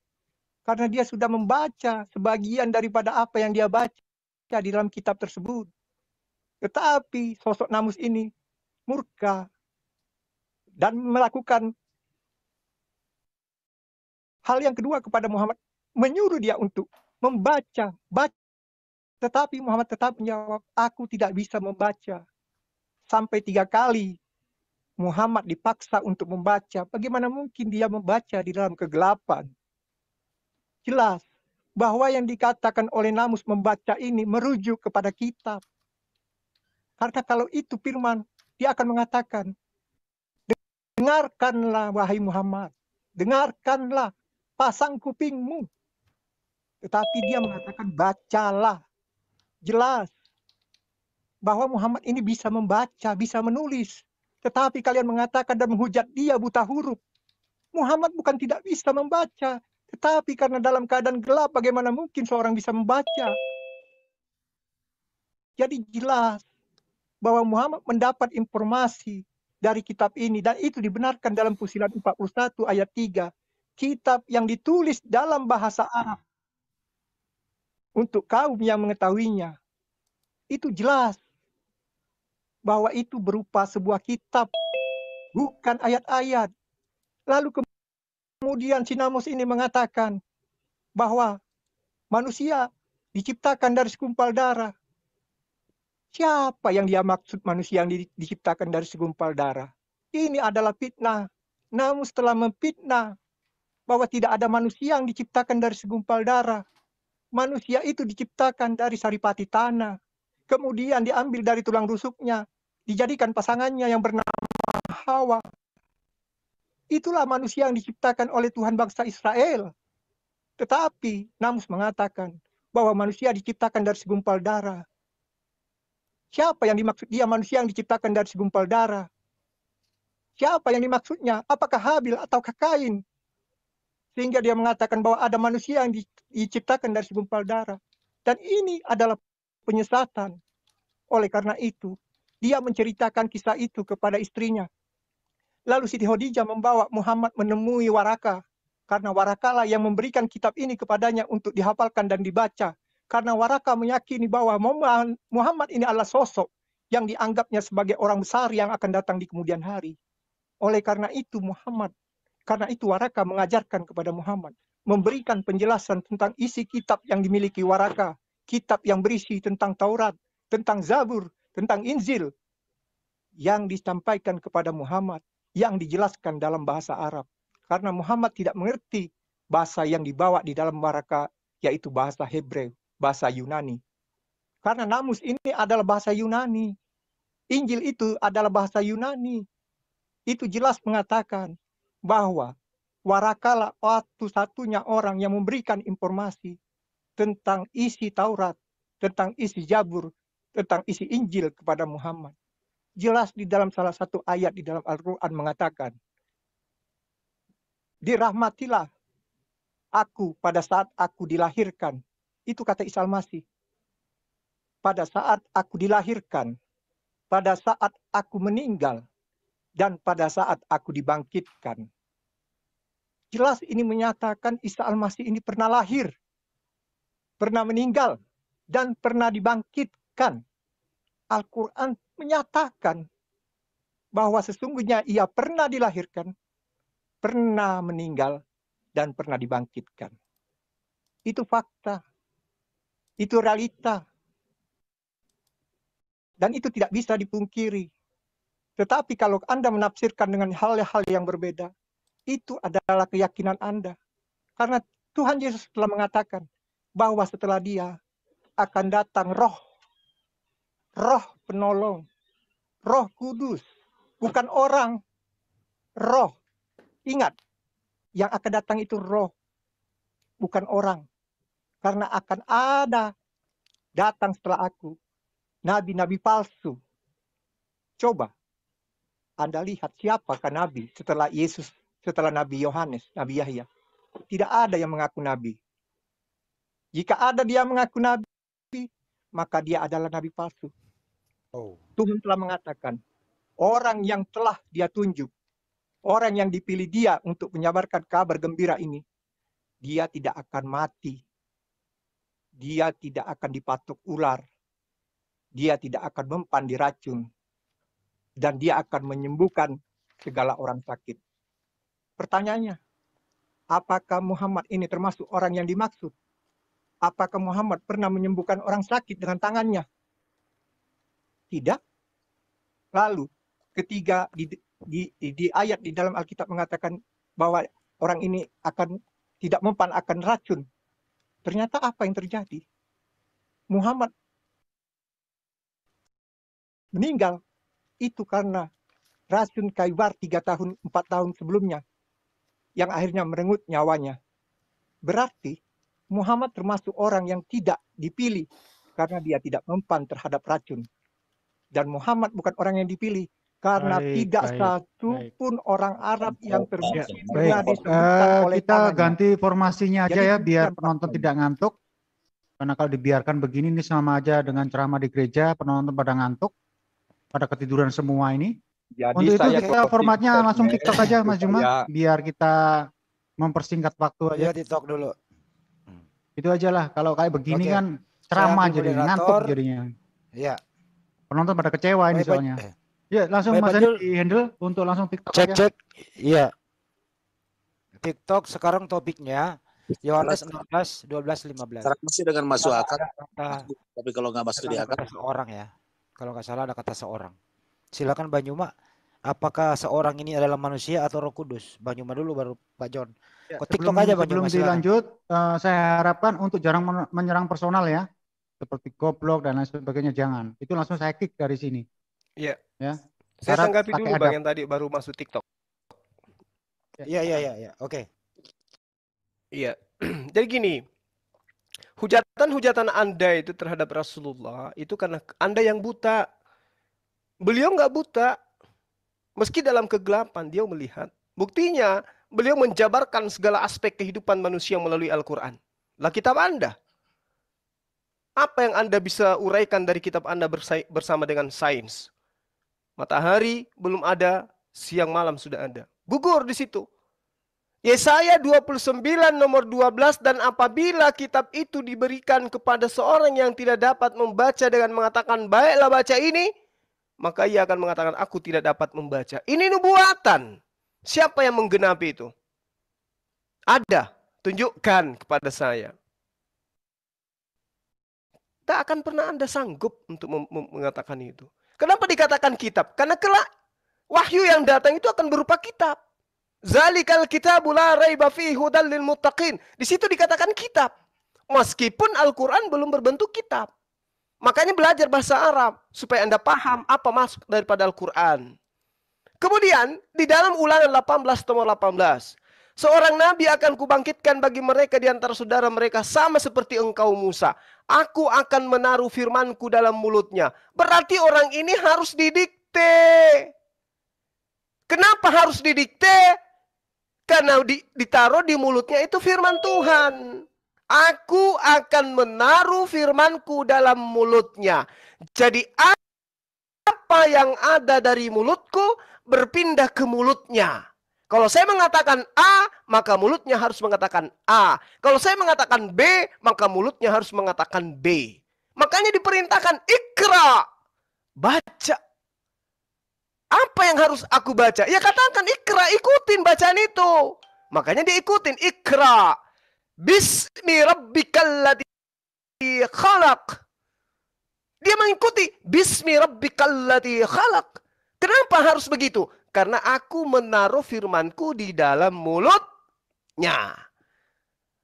Karena dia sudah membaca sebagian daripada apa yang dia baca di dalam kitab tersebut. Tetapi sosok Namus ini murka dan melakukan hal yang kedua kepada Muhammad, menyuruh dia untuk membaca. Tetapi Muhammad tetap menjawab, aku tidak bisa membaca. Sampai 3 kali Muhammad dipaksa untuk membaca. Bagaimana mungkin dia membaca di dalam kegelapan? Jelas bahwa yang dikatakan oleh Namus membaca ini merujuk kepada kitab. Karena kalau itu firman, dia akan mengatakan, dengarkanlah wahai Muhammad, dengarkanlah, pasang kupingmu. Tetapi dia mengatakan bacalah. Jelas bahwa Muhammad ini bisa membaca, bisa menulis. Tetapi kalian mengatakan dan menghujat dia buta huruf. Muhammad bukan tidak bisa membaca, tetapi karena dalam keadaan gelap bagaimana mungkin seorang bisa membaca? Jadi jelas bahwa Muhammad mendapat informasi dari kitab ini dan itu dibenarkan dalam Fusilat 41 ayat 3. Kitab yang ditulis dalam bahasa Arab untuk kaum yang mengetahuinya. Itu jelas bahwa itu berupa sebuah kitab, bukan ayat-ayat. Lalu kemudian Namus ini mengatakan bahwa manusia diciptakan dari segumpal darah. Siapa yang dia maksud manusia yang diciptakan dari segumpal darah? Ini adalah fitnah. Namus telah memfitnah bahwa tidak ada manusia yang diciptakan dari segumpal darah. Manusia itu diciptakan dari saripati tanah. Kemudian diambil dari tulang rusuknya. Dijadikan pasangannya yang bernama Hawa. Itulah manusia yang diciptakan oleh Tuhan bangsa Israel. Tetapi Namus mengatakan bahwa manusia diciptakan dari segumpal darah. Siapa yang dimaksud dia manusia yang diciptakan dari segumpal darah? Siapa yang dimaksudnya? Apakah Habil atau Kain? Sehingga dia mengatakan bahwa ada manusia yang diciptakan dari segumpal darah. Dan ini adalah penyesatan. Oleh karena itu, dia menceritakan kisah itu kepada istrinya. Lalu Siti Khadijah membawa Muhammad menemui Waraka. Karena Waraka lah yang memberikan kitab ini kepadanya untuk dihafalkan dan dibaca. Karena Waraka meyakini bahwa Muhammad ini adalah sosok yang dianggapnya sebagai orang besar yang akan datang di kemudian hari. Oleh karena itu Waraka mengajarkan kepada Muhammad, memberikan penjelasan tentang isi kitab yang dimiliki Waraka. Kitab yang berisi tentang Taurat, tentang Zabur, tentang Injil. Yang disampaikan kepada Muhammad, yang dijelaskan dalam bahasa Arab. Karena Muhammad tidak mengerti bahasa yang dibawa di dalam Waraka, yaitu bahasa Hebreu, bahasa Yunani. Karena Namus ini adalah bahasa Yunani. Injil itu adalah bahasa Yunani. Itu jelas mengatakan bahwa Warakalah satu-satunya orang yang memberikan informasi tentang isi Taurat, tentang isi Zabur, tentang isi Injil kepada Muhammad. Jelas di dalam salah satu ayat di dalam Al-Quran mengatakan, dirahmatilah aku pada saat aku dilahirkan. Itu kata Isa Al-Masih. Pada saat aku dilahirkan, pada saat aku meninggal, dan pada saat aku dibangkitkan. Jelas ini menyatakan Isa Al-Masih ini pernah lahir, pernah meninggal, dan pernah dibangkitkan. Al-Quran menyatakan bahwa sesungguhnya ia pernah dilahirkan, pernah meninggal, dan pernah dibangkitkan. Itu fakta. Itu realita. Dan itu tidak bisa dipungkiri. Tetapi kalau Anda menafsirkan dengan hal-hal yang berbeda, itu adalah keyakinan Anda. Karena Tuhan Yesus telah mengatakan bahwa setelah dia akan datang roh penolong, roh kudus, bukan orang, roh. Ingat, yang akan datang itu roh, bukan orang. Karena akan ada datang setelah aku, nabi-nabi palsu. Coba, Anda lihat siapakah nabi setelah Yesus, setelah Nabi Yohanes, Nabi Yahya? Tidak ada yang mengaku nabi. Jika ada dia mengaku nabi, maka dia adalah nabi palsu. Tuhan telah mengatakan, orang yang telah dia tunjuk, orang yang dipilih dia untuk menyabarkan kabar gembira ini, dia tidak akan mati. Dia tidak akan dipatuk ular. Dia tidak akan mempan diracun. Dan dia akan menyembuhkan segala orang sakit. Pertanyaannya, apakah Muhammad ini termasuk orang yang dimaksud? Apakah Muhammad pernah menyembuhkan orang sakit dengan tangannya? Tidak. Lalu, ketiga di ayat di dalam Alkitab mengatakan bahwa orang ini akan tidak mempan akan racun. Ternyata apa yang terjadi? Muhammad meninggal itu karena racun kaibar 4 tahun sebelumnya yang akhirnya merenggut nyawanya. Berarti Muhammad termasuk orang yang tidak dipilih karena dia tidak mempan terhadap racun. Dan Muhammad bukan orang yang dipilih karena tidak satu pun orang Arab yang terbukti pernah disebutkan oleh kita tangannya. ganti formasinya aja Jadi ya biar demikian, penonton Pak. tidak ngantuk. Karena kalau dibiarkan begini ini sama aja dengan ceramah di gereja, penonton pada ngantuk, pada ketiduran semua ini. Jadi Untuk itu saya kita formatnya langsung TikTok aja Mas Juma, supaya biar kita mempersingkat waktu aja. Iya, TikTok dulu. Itu aja lah, kalau kayak begini Oke. kan ceramah Saya ambil jadinya, moderator. ngantuk jadinya. Iya. Penonton pada kecewa ini Baik, Pak. soalnya. Ya langsung Baik, Mas Pak Andi Jul. di handle untuk langsung TikTok Cek aja. cek. Iya. TikTok sekarang topiknya Yohanes 16, 12, 15. Sekarang masih dengan masuk akal, Nah, tapi kalau nggak masuk di ada akal, kata seorang ya. Kalau nggak salah ada kata seorang. Silakan Banyuma. Apakah seorang ini adalah manusia atau Roh Kudus? Banyuma dulu baru Pak John. Ya, Kok TikTok aja sebelum Banyuma, silakan. dilanjut, saya harapkan untuk jarang menyerang personal ya, seperti goblok dan lain sebagainya jangan. Itu langsung saya kick dari sini. Iya. Ya. Saya Syarat tanggapi pakai dulu adab. Bang yang tadi baru masuk TikTok. Iya. Oke. Iya. Jadi gini, hujatan-hujatan Anda itu terhadap Rasulullah itu karena Anda yang buta. Beliau nggak buta. Meski dalam kegelapan dia melihat. Buktinya beliau menjabarkan segala aspek kehidupan manusia melalui Al-Quran. Lah kitab Anda. Apa yang Anda bisa uraikan dari kitab Anda bersama dengan sains? Matahari belum ada, siang malam sudah ada. Gugur di situ. Yesaya 29 nomor 12, dan apabila kitab itu diberikan kepada seorang yang tidak dapat membaca dengan mengatakan baiklah baca ini, maka ia akan mengatakan aku tidak dapat membaca. Ini nubuatan. Siapa yang menggenapi itu? Ada. Tunjukkan kepada saya. Tak akan pernah Anda sanggup untuk mengatakan itu. Kenapa dikatakan kitab? Karena kelak wahyu yang datang itu akan berupa kitab. Zalikal kitabu la raiba fihi hudal lil muttaqin. Di situ dikatakan kitab. Meskipun Al-Quran belum berbentuk kitab. Makanya belajar bahasa Arab supaya Anda paham apa maksud daripada Al-Quran. Kemudian di dalam Ulangan 18 nomor 18, seorang nabi akan kubangkitkan bagi mereka di antara saudara mereka sama seperti engkau Musa. Aku akan menaruh firmanku dalam mulutnya. Berarti orang ini harus didikte. Kenapa harus didikte? Karena ditaruh di mulutnya itu firman Tuhan. Aku akan menaruh firmanku dalam mulutnya. Jadi apa yang ada dari mulutku berpindah ke mulutnya. Kalau saya mengatakan A, maka mulutnya harus mengatakan A. Kalau saya mengatakan B, maka mulutnya harus mengatakan B. Makanya diperintahkan ikra. Baca. Apa yang harus aku baca? Ya katakan ikra, ikutin bacaan itu. Makanya diikutin ikra. Bismi rabbikal ladzi khalaq. Dia mengikuti bismi rabbikal ladzi khalaq. Kenapa harus begitu? Karena aku menaruh firmanku di dalam mulutnya.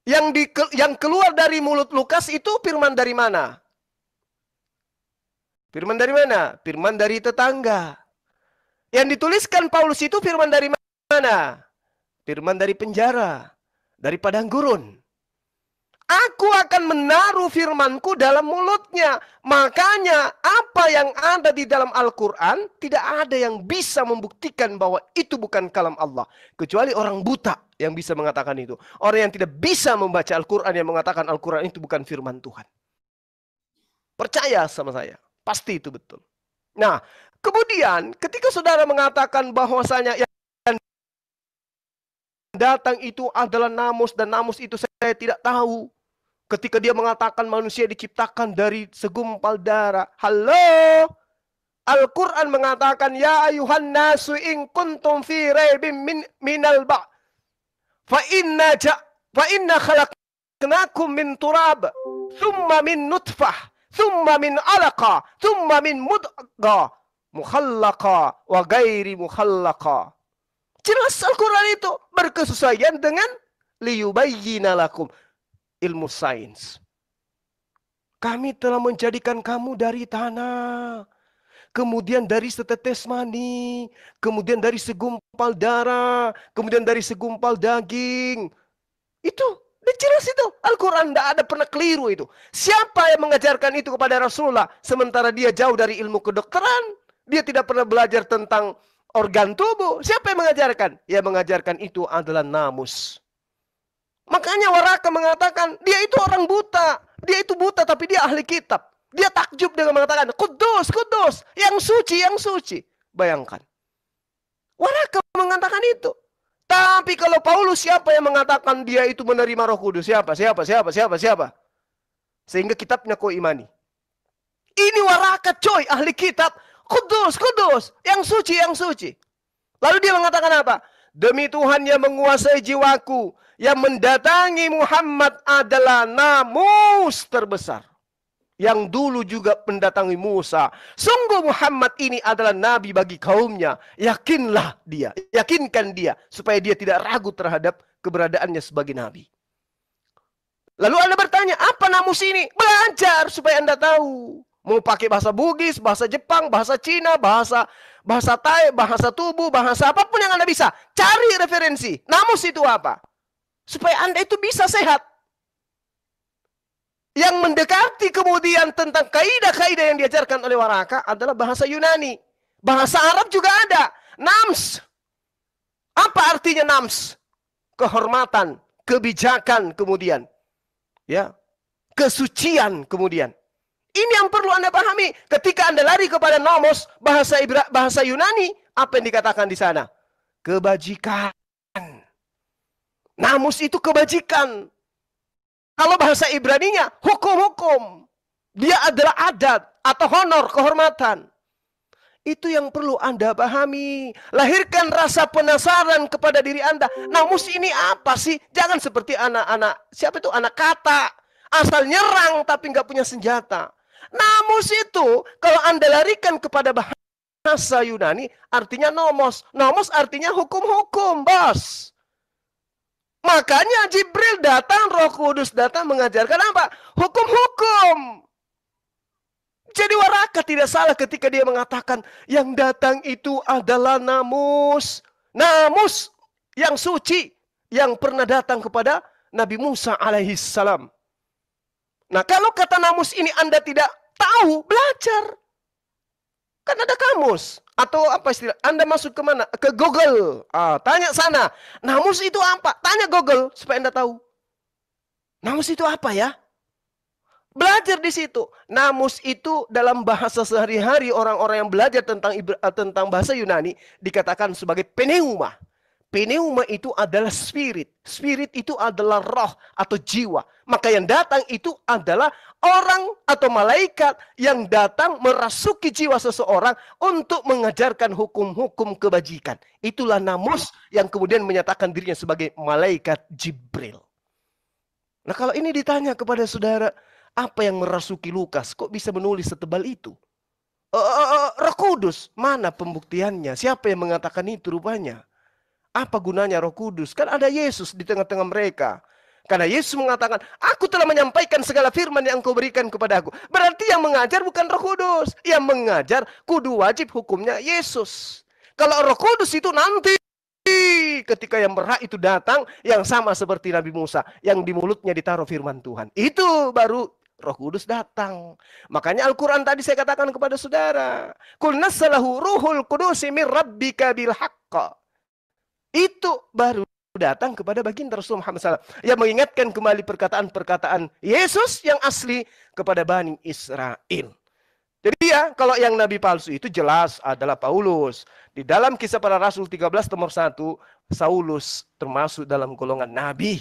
Yang keluar dari mulut Lukas itu firman dari mana? Firman dari mana? Firman dari tetangga. Yang dituliskan Paulus itu firman dari mana? Firman dari penjara. Dari padang gurun. Aku akan menaruh firmanku dalam mulutnya. Makanya apa yang ada di dalam Al-Quran, tidak ada yang bisa membuktikan bahwa itu bukan kalam Allah. Kecuali orang buta yang bisa mengatakan itu. Orang yang tidak bisa membaca Al-Quran yang mengatakan Al-Quran itu bukan firman Tuhan. Percaya sama saya, pasti itu betul. Nah, kemudian ketika saudara mengatakan bahwasanya yang datang itu adalah namus, dan namus itu saya tidak tahu. Ketika dia mengatakan manusia diciptakan dari segumpal darah. Halo? Al-Quran mengatakan, ya ayuhan nasu in kuntum fi raibim minal ba' fa inna khalaqnakum min turab thumma min nutfah thumma min alaqa thumma min mudghah mukhallaqa wa ghairi mukhallaqa. Jelas Al-Quran itu berkesesuaian dengan liyubayyina lakum, ilmu sains. Kami telah menjadikan kamu dari tanah, kemudian dari setetes mani, kemudian dari segumpal darah, kemudian dari segumpal daging. Itu jelas itu. Al-Quran tidak ada pernah keliru itu. Siapa yang mengajarkan itu kepada Rasulullah sementara dia jauh dari ilmu kedokteran? Dia tidak pernah belajar tentang organ tubuh. Siapa yang mengajarkan? Yang mengajarkan itu adalah namus. Makanya Waraka mengatakan, dia itu orang buta. Dia itu buta tapi dia ahli kitab. Dia takjub dengan mengatakan, kudus, kudus, yang suci, yang suci. Bayangkan. Waraka mengatakan itu. Tapi kalau Paulus, siapa yang mengatakan dia itu menerima Roh Kudus? Siapa? Sehingga kitabnya kau imani. Ini Waraka coy, ahli kitab. Kudus, kudus, yang suci, yang suci. Lalu dia mengatakan apa? Demi Tuhan yang menguasai jiwaku, yang mendatangi Muhammad adalah namus terbesar. Yang dulu juga mendatangi Musa. Sungguh Muhammad ini adalah nabi bagi kaumnya. Yakinlah dia, yakinkan dia, supaya dia tidak ragu terhadap keberadaannya sebagai nabi. Lalu Anda bertanya, apa namus ini? Belajar supaya Anda tahu. Mau pakai bahasa Bugis, bahasa Jepang, bahasa Cina, bahasa Thai, bahasa tubuh, bahasa apapun yang Anda bisa. Cari referensi. Namus itu apa? Supaya Anda itu bisa sehat. Yang mendekati kemudian tentang kaidah-kaidah yang diajarkan oleh Waraka adalah bahasa Yunani. Bahasa Arab juga ada. Nams. Apa artinya nams? Kehormatan, kebijakan kemudian. Ya. Kesucian kemudian. Ini yang perlu Anda pahami. Ketika Anda lari kepada nomos, bahasa Yunani, apa yang dikatakan di sana? Kebajikan. Namus itu kebajikan. Kalau bahasa Ibraninya, hukum-hukum. Dia adalah adat atau honor, kehormatan. Itu yang perlu Anda pahami. Lahirkan rasa penasaran kepada diri Anda. Namus ini apa sih? Jangan seperti anak-anak, siapa itu? Anak kata. Asal nyerang tapi nggak punya senjata. Namus itu, kalau Anda larikan kepada bahasa Yunani, artinya nomos. Nomos artinya hukum-hukum, bos. Makanya Jibril datang, Roh Kudus datang mengajarkan apa? Hukum-hukum. Jadi Waraka tidak salah ketika dia mengatakan, yang datang itu adalah namus. Namus yang suci, yang pernah datang kepada Nabi Musa alaihissalam. Nah, kalau kata namus ini Anda tidak tahu, belajar. Kan ada kamus. Atau apa istilah? Anda masuk ke mana? Ke Google. Tanya sana. Namus itu apa? Tanya Google supaya Anda tahu. Namus itu apa ya? Belajar di situ. Namus itu dalam bahasa sehari-hari orang-orang yang belajar tentang bahasa Yunani dikatakan sebagai pneuma. Pneuma itu adalah spirit. Spirit itu adalah roh atau jiwa. Maka yang datang itu adalah orang atau malaikat yang datang merasuki jiwa seseorang untuk mengajarkan hukum-hukum kebajikan. Itulah namus yang kemudian menyatakan dirinya sebagai malaikat Jibril. Nah, kalau ini ditanya kepada saudara, apa yang merasuki Lukas? Kok bisa menulis setebal itu? Roh Kudus, mana pembuktiannya? Siapa yang mengatakan itu rupanya? Apa gunanya Roh Kudus? Kan ada Yesus di tengah-tengah mereka. Karena Yesus mengatakan, aku telah menyampaikan segala firman yang engkau berikan kepadaku. Berarti yang mengajar bukan Roh Kudus. Yang mengajar kudu wajib hukumnya Yesus. Kalau Roh Kudus itu nanti Tapi ketika yang berhak itu datang, yang sama seperti Nabi Musa, yang di mulutnya ditaruh firman Tuhan. Itu baru Roh Kudus datang. Makanya Al-Quran tadi saya katakan kepada saudara, Qul nassalahu ruhul qudusi min rabbika bil haqqa. Itu baru datang kepada baginda Rasul Muhammad SAW, yang mengingatkan kembali perkataan-perkataan Yesus yang asli kepada Bani Israel. Jadi ya, kalau yang nabi palsu itu jelas adalah Paulus. Di dalam Kisah Para Rasul 13 nomor 1, Saulus termasuk dalam golongan nabi.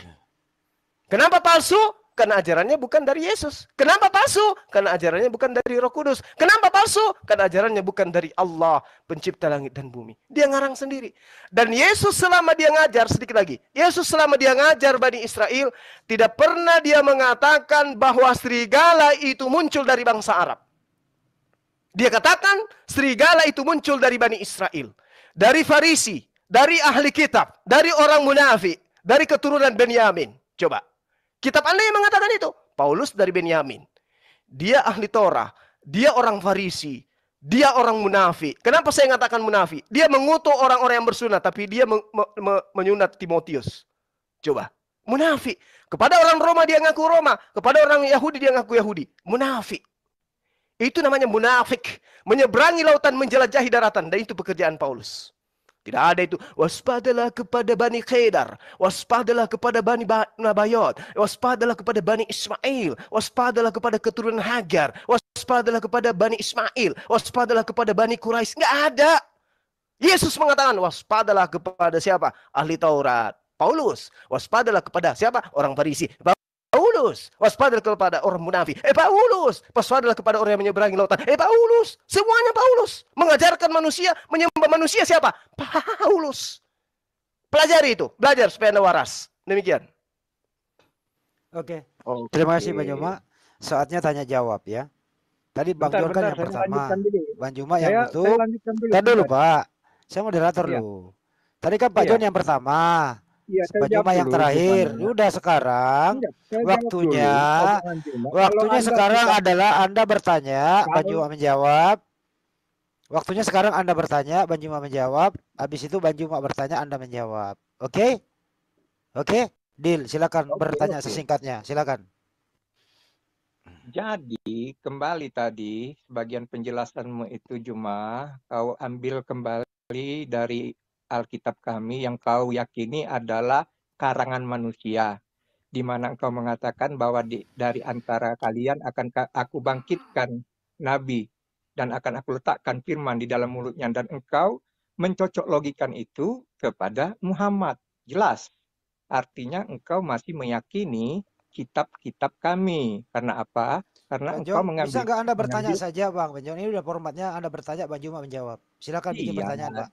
Kenapa palsu? Karena ajarannya bukan dari Yesus. Kenapa palsu? Karena ajarannya bukan dari Roh Kudus. Kenapa palsu? Karena ajarannya bukan dari Allah, pencipta langit dan bumi. Dia ngarang sendiri. Dan Yesus selama dia ngajar, sedikit lagi. Yesus selama dia ngajar Bani Israel, tidak pernah dia mengatakan bahwa serigala itu muncul dari bangsa Arab. Dia katakan serigala itu muncul dari Bani Israel, dari Farisi, dari ahli kitab, dari orang munafik, dari keturunan Benyamin. Coba, kitab Anda yang mengatakan itu. Paulus dari Benyamin. Dia ahli Torah, dia orang Farisi, dia orang munafik. Kenapa saya mengatakan munafik? Dia mengutuk orang-orang yang bersunat, tapi dia menyunat Timotius. Coba, munafik. Kepada orang Roma dia ngaku Roma, kepada orang Yahudi dia ngaku Yahudi. Munafik. Itu namanya munafik. Menyeberangi lautan, menjelajahi daratan. Dan itu pekerjaan Paulus. Tidak ada itu. Waspadalah kepada Bani Khedar. Waspadalah kepada Bani Nabayot. Waspadalah kepada Bani Ismail. Waspadalah kepada keturunan Hagar. Waspadalah kepada Bani Ismail. Waspadalah kepada Bani Quraisy. Nggak ada. Yesus mengatakan waspadalah kepada siapa? Ahli Taurat. Paulus. Waspadalah kepada siapa? Orang Farisi. Paulus, waspadalah kepada orang munafik. Paulus, waspadalah kepada orang yang menyeberangi lautan. Paulus, semuanya Paulus. Mengajarkan manusia, menyembah manusia siapa? Paulus. Pelajari itu, belajar supaya Anda waras. Demikian. Oke. Terima kasih Bang Juma. Saatnya tanya jawab ya. Tadi Bang Jon kan yang pertama. Bang Juma yang betul. Tadi dulu Pak. Saya moderator dulu. Tadi kan Pak Jon yang pertama. Iya, Bang Juma yang terakhir. Udah sekarang waktunya sekarang adalah Anda bertanya, Bang Juma menjawab. Waktunya sekarang Anda bertanya, Bang Juma menjawab. Habis itu Bang Juma bertanya, Anda menjawab. Oke? Oke? Deal, silakan bertanya sesingkatnya. Silakan. Jadi kembali tadi sebagian penjelasanmu itu Juma, kau ambil kembali dari Alkitab kami yang kau yakini adalah karangan manusia, di mana engkau mengatakan bahwa dari antara kalian akan aku bangkitkan nabi dan akan aku letakkan firman di dalam mulutnya, dan engkau mencocok logikan itu kepada Muhammad. Jelas, artinya engkau masih meyakini kitab-kitab kami. Karena apa? Karena Bang engkau Jon, mengambil. bisa nggak Anda bertanya saja Bang Jon? Ini udah formatnya Anda bertanya, Bang Juma menjawab. Silakan bikin pertanyaan Pak.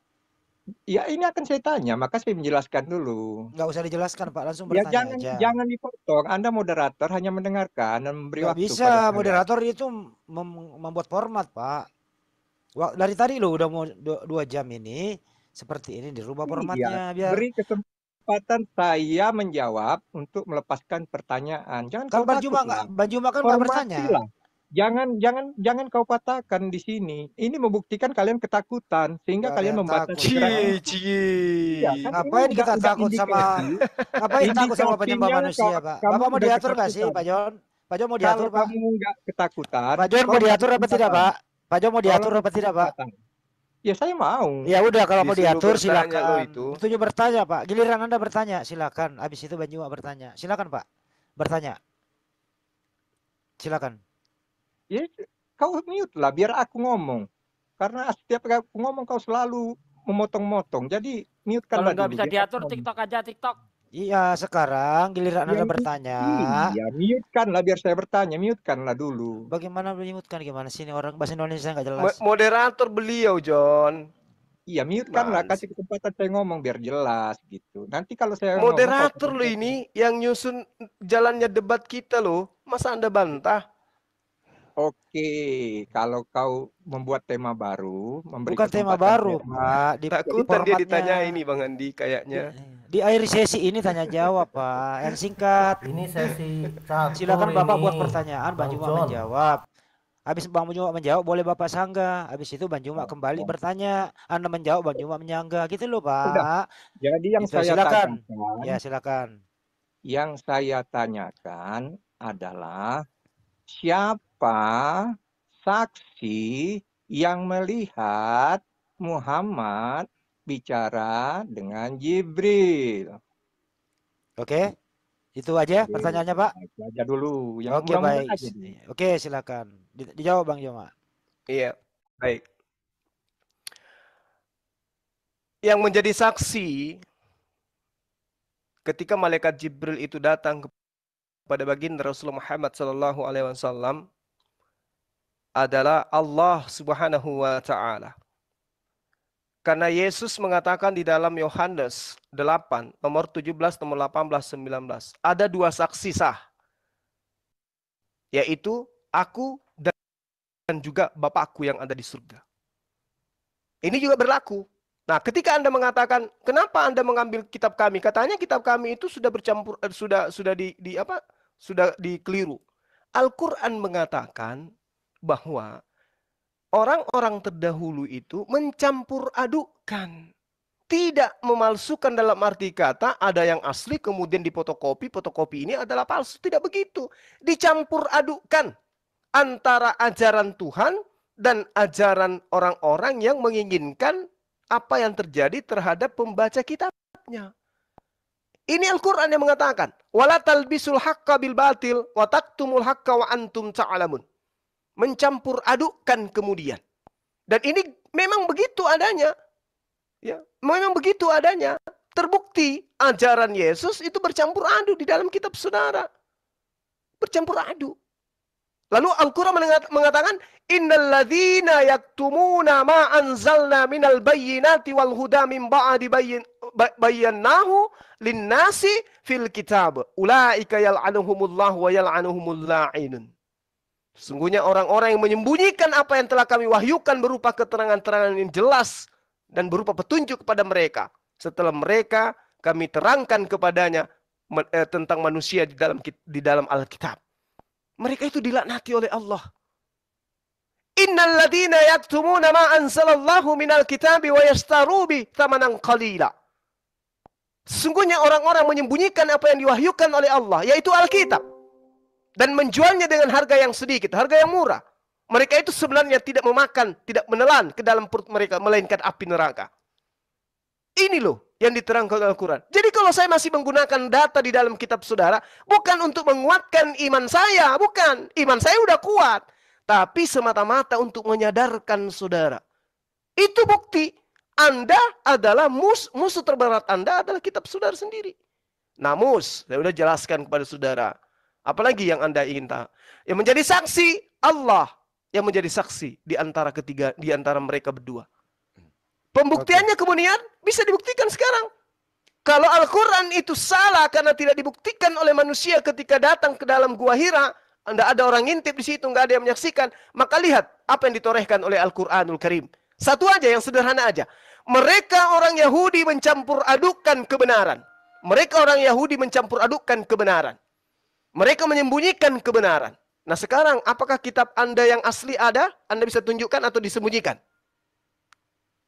Ya ini akan saya tanya, maka saya menjelaskan dulu. Nggak usah dijelaskan Pak, langsung Ya bertanya aja. jangan dipotong. Anda moderator hanya mendengarkan dan memberi Nggak waktu. bisa, moderator itu membuat format Pak. Dari tadi lo udah mau 2 jam ini seperti ini, dirubah formatnya biar. Beri kesempatan saya menjawab untuk melepaskan pertanyaan. Jangan Kan kau takut. Bang Juma kan nggak bertanya. Jangan kau patahkan di sini. Ini membuktikan kalian ketakutan sehingga kalian membatasi Cie. Ngapain kita takut sama ngapain takut sama penyembah manusia, Pak? Bapak mau diatur nggak sih, Pak Jon? Pak Jon mau diatur, Pak? Kamu nggak ketakutan. Pak Jon mau diatur apa tidak, Pak? Pak Jon mau diatur apa tidak, Pak? Ya saya mau. Ya udah kalau mau diatur bertanya silakan. itu. Waktunya bertanya, Pak. Giliran Anda bertanya, silakan. Habis itu Bang Juma bertanya. Silakan, Pak. Bertanya. Silakan. Ya, kau mute lah biar aku ngomong. Karena setiap aku ngomong kau selalu memotong-motong. Jadi mute kan. Kalau nggak bisa diatur TikTok aja TikTok. Iya, sekarang giliran Anda bertanya. Iya, mute kan lah biar saya bertanya. Mute kan lah dulu. Bagaimana menyebutkan gimana sini orang bahasa Indonesia nggak jelas. Moderator beliau, John. Iya, mute kan lah, kasih kesempatan saya ngomong biar jelas gitu. Nanti kalau saya moderator lo ini yang nyusun jalannya debat kita lo, masa Anda bantah? Oke, kalau kau membuat tema baru, bukan tema baru, Pak. Takutan dia ditanya ini Bang Andi kayaknya. Di akhir sesi ini tanya jawab, Pak. Yang singkat. Ini sesi catur. Silakan Bapak buat pertanyaan, Bang Juma menjawab. Habis Bang Juma menjawab, boleh Bapak sanggah. Habis itu Bang Juma kembali bertanya. Anda menjawab, Bang Juma menyanggah. Gitu loh, Udah. Pak. Jadi yang Itu saya silakan. tanyakan, Ya, silakan. yang saya tanyakan adalah siapa saksi yang melihat Muhammad bicara dengan Jibril? Oke. Itu aja Oke, pertanyaannya, Pak. itu aja dulu. Yang Oke, murah-murah baik. aja dulu. Oke, silakan. Dijawab Bang Juma. Iya, baik. Yang menjadi saksi ketika malaikat Jibril itu datang kepada baginda Rasulullah Muhammad sallallahu alaihi wasallam adalah Allah Subhanahu wa taala. Karena Yesus mengatakan di dalam Yohanes 8 nomor 17 nomor 18 19 ada dua saksi sah, yaitu aku dan juga Bapakku yang ada di surga. Ini juga berlaku. Nah, ketika Anda mengatakan, kenapa Anda mengambil kitab kami? Katanya kitab kami itu sudah bercampur, sudah dikeliru. Al-Quran mengatakan bahwa orang-orang terdahulu itu mencampur adukkan. Tidak memalsukan dalam arti kata ada yang asli kemudian dipotokopi, fotokopi ini adalah palsu. Tidak begitu. Dicampur adukkan antara ajaran Tuhan dan ajaran orang-orang yang menginginkan apa yang terjadi terhadap pembaca kitabnya. Ini Al-Quran yang mengatakan, wala talbisul haqqa bil batil wa taktumul haqqa wa antum ta'lamun. Mencampur adukkan kemudian. Dan ini memang begitu adanya. Ya, memang begitu adanya. Terbukti ajaran Yesus itu bercampur aduk di dalam kitab saudara. Bercampur aduk. Lalu Al-Quran mengatakan, innal ladzina yaktumuna ma anzalna minal bayyinati wal huda min ba'di bayyanahu linnasi fil kitab. Ulaika yal'anuhumullah wa yal'anuhumul la'inun. Sesungguhnya orang-orang yang menyembunyikan apa yang telah kami wahyukan berupa keterangan-terangan yang jelas dan berupa petunjuk kepada mereka. Setelah mereka kami terangkan kepadanya tentang manusia di dalam Alkitab. Mereka itu dilaknati oleh Allah. Innal ladzina yaktumuna ma anzalallahu minal kitabi wa yashtaru bi thamanan qalila. Sesungguhnya orang-orang menyembunyikan apa yang diwahyukan oleh Allah, yaitu Alkitab, dan menjualnya dengan harga yang sedikit, harga yang murah. Mereka itu sebenarnya tidak memakan, tidak menelan ke dalam perut mereka, melainkan api neraka. Ini loh yang diterangkan oleh Al-Quran. Jadi kalau saya masih menggunakan data di dalam kitab saudara, bukan untuk menguatkan iman saya, bukan. Iman saya udah kuat. Tapi semata-mata untuk menyadarkan saudara. Itu bukti Anda adalah musuh terberat Anda adalah kitab saudara sendiri. Namun, saya sudah jelaskan kepada saudara. Apalagi yang Anda ingin tahu. Yang menjadi saksi, Allah. Yang menjadi saksi di antara mereka berdua. Pembuktiannya kemudian bisa dibuktikan sekarang. Kalau Al-Quran itu salah karena tidak dibuktikan oleh manusia ketika datang ke dalam gua Hira, tidak ada orang ngintip di situ, nggak ada yang menyaksikan, maka lihat apa yang ditorehkan oleh Al-Quranul Karim. Satu aja yang sederhana aja. Mereka orang Yahudi mencampur adukan kebenaran. Mereka orang Yahudi mencampur adukan kebenaran. Mereka menyembunyikan kebenaran. Nah sekarang apakah kitab Anda yang asli ada? Anda bisa tunjukkan atau disembunyikan?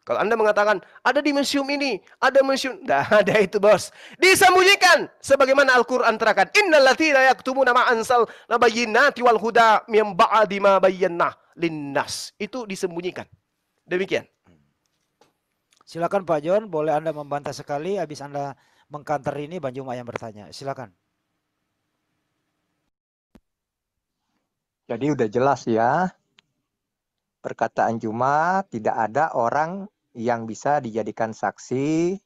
Kalau Anda mengatakan, ada di museum ini, ada museum. Tidak ada itu bos. Disembunyikan. Sebagaimana Al-Quran terangkan. Innal ladzina yaktumuna ma anzalna bayyinati wal huda min ba'di ma bayyana linnas. Itu disembunyikan. Demikian. Silakan Pak John, boleh Anda membantah sekali. Habis Anda mengkanter ini, Bang Juma yang bertanya. Silakan. Jadi udah jelas ya. Perkataan Juma, tidak ada orang yang bisa dijadikan saksi